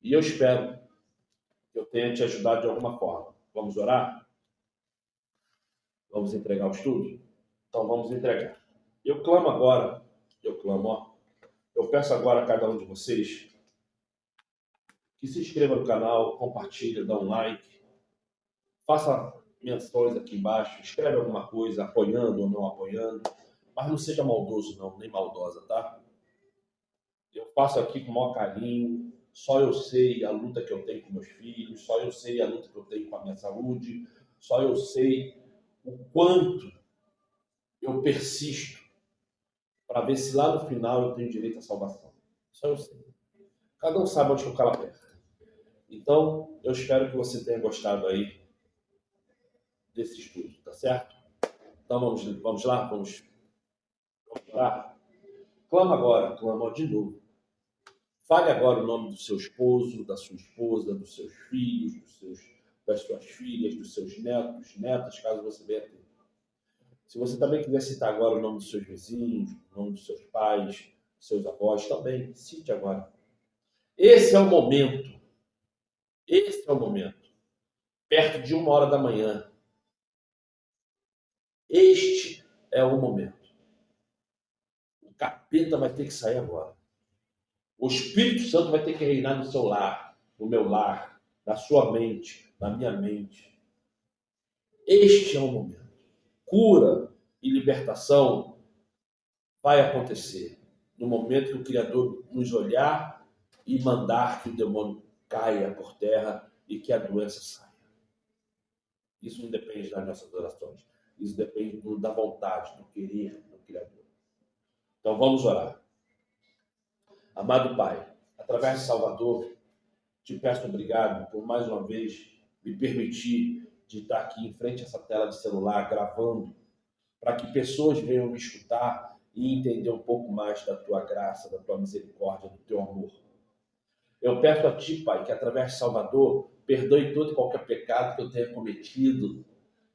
E eu espero que eu tenha te ajudado de alguma forma. Vamos orar? Vamos entregar o estudo? Então vamos entregar. Eu clamo agora, ó. Eu peço agora a cada um de vocês que se inscreva no canal, compartilhe, dá um like, faça menções aqui embaixo, escreve alguma coisa, apoiando ou não apoiando, mas não seja maldoso não, nem maldosa, tá? Eu faço aqui com o maior carinho, só eu sei a luta que eu tenho com meus filhos, só eu sei a luta que eu tenho com a minha saúde, só eu sei o quanto eu persisto para ver se lá no final eu tenho direito à salvação. Só eu sei. Cada um sabe onde que o cara aperta. Então, eu espero que você tenha gostado aí desse estudo, tá certo? Então vamos lá, vamos lá. Clama agora, clama de novo. Fale agora o nome do seu esposo, da sua esposa, dos seus filhos, das suas filhas, dos seus netos, netas, caso você venha ter. Se você também quiser citar agora o nome dos seus vizinhos, o nome dos seus pais, dos seus avós, também cite agora. Esse é o momento. Esse é o momento. Perto de 1 hora da manhã. Este é o momento. O capeta vai ter que sair agora. O Espírito Santo vai ter que reinar no seu lar, no meu lar, na sua mente, na minha mente. Este é o momento. Cura e libertação vai acontecer no momento que o Criador nos olhar e mandar que o demônio caia por terra e que a doença saia. Isso não depende das nossas orações. Isso depende da vontade, do querer do Criador. Então vamos orar. Amado Pai, através de Salvador, te peço obrigado por mais uma vez me permitir de estar aqui em frente a essa tela de celular gravando, para que pessoas venham me escutar e entender um pouco mais da tua graça, da tua misericórdia, do teu amor. Eu peço a ti, Pai, que através de Salvador perdoe todo e qualquer pecado que eu tenha cometido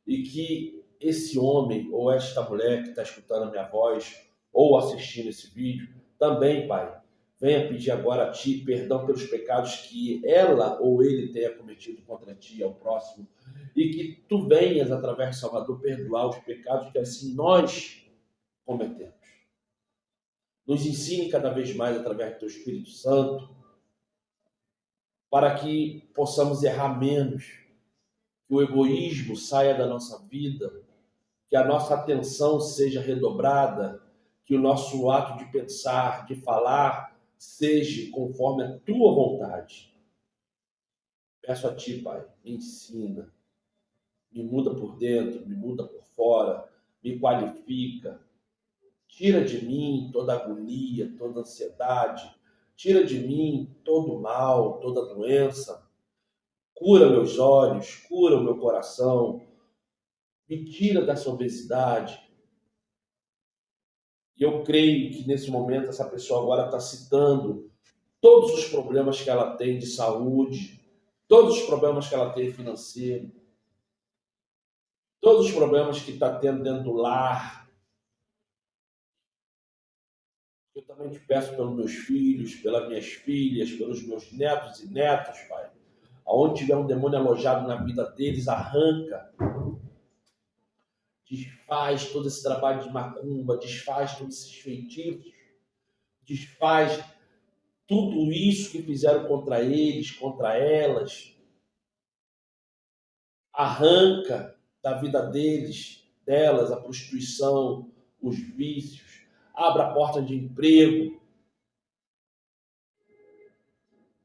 e que esse homem ou esta mulher que está escutando a minha voz ou assistindo esse vídeo também, Pai, venha pedir agora a ti perdão pelos pecados que ela ou ele tenha cometido contra ti e ao próximo, e que tu venhas, através de Salvador, perdoar os pecados que assim nós cometemos. Nos ensine cada vez mais, através do teu Espírito Santo, para que possamos errar menos, que o egoísmo saia da nossa vida, que a nossa atenção seja redobrada, que o nosso ato de pensar, de falar, seja conforme a tua vontade. Peço a ti, Pai, me ensina, me muda por dentro, me muda por fora, me qualifica, tira de mim toda agonia, toda ansiedade, tira de mim todo mal, toda doença, cura meus olhos, cura o meu coração, me tira dessa obesidade. E eu creio que nesse momento essa pessoa agora está citando todos os problemas que ela tem de saúde, todos os problemas que ela tem financeiro, todos os problemas que está tendo dentro do lar. Eu também te peço pelos meus filhos, pelas minhas filhas, pelos meus netos e netas, Pai. Aonde tiver um demônio alojado na vida deles, arranca. Desfaz todo esse trabalho de macumba, desfaz todos esses feitiços, desfaz tudo isso que fizeram contra eles, contra elas. Arranca da vida deles, delas, a prostituição, os vícios. Abra a porta de emprego.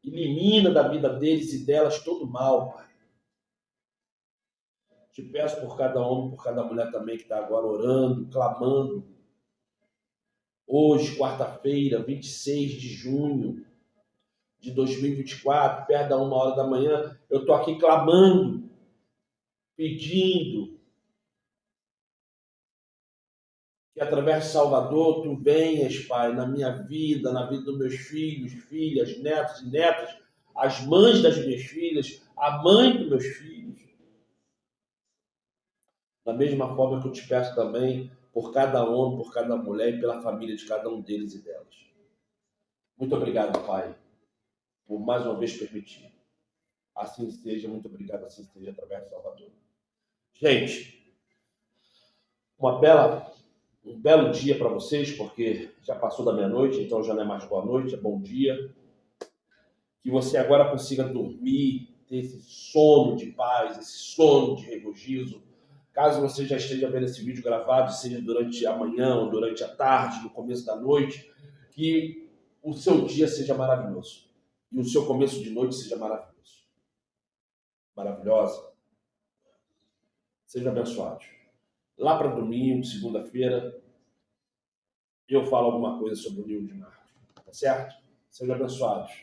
Elimina da vida deles e delas todo o mal, Pai. Te peço por cada homem, por cada mulher também que está agora orando, clamando. Hoje, quarta-feira, 26 de junho de 2024, perto da 1h da manhã, eu estou aqui clamando, pedindo que através de Salvador tu venhas, Pai, na minha vida, na vida dos meus filhos, filhas, netos e netas, as mães das minhas filhas, a mãe dos meus filhos. Da mesma forma que eu te peço também por cada homem, por cada mulher e pela família de cada um deles e delas. Muito obrigado, Pai, por mais uma vez permitir. Assim seja, muito obrigado, assim seja, através de Salvador. Gente, um belo dia para vocês, porque já passou da meia-noite, então já não é mais boa noite, é bom dia. Que você agora consiga dormir, ter esse sono de paz, esse sono de regozijo. Caso você já esteja vendo esse vídeo gravado, seja durante a manhã ou durante a tarde, no começo da noite, que o seu dia seja maravilhoso. E o seu começo de noite seja maravilhoso. Maravilhosa. Sejam abençoados. Lá para domingo, segunda-feira, eu falo alguma coisa sobre o livro de Marcos. Tá certo? Sejam abençoados.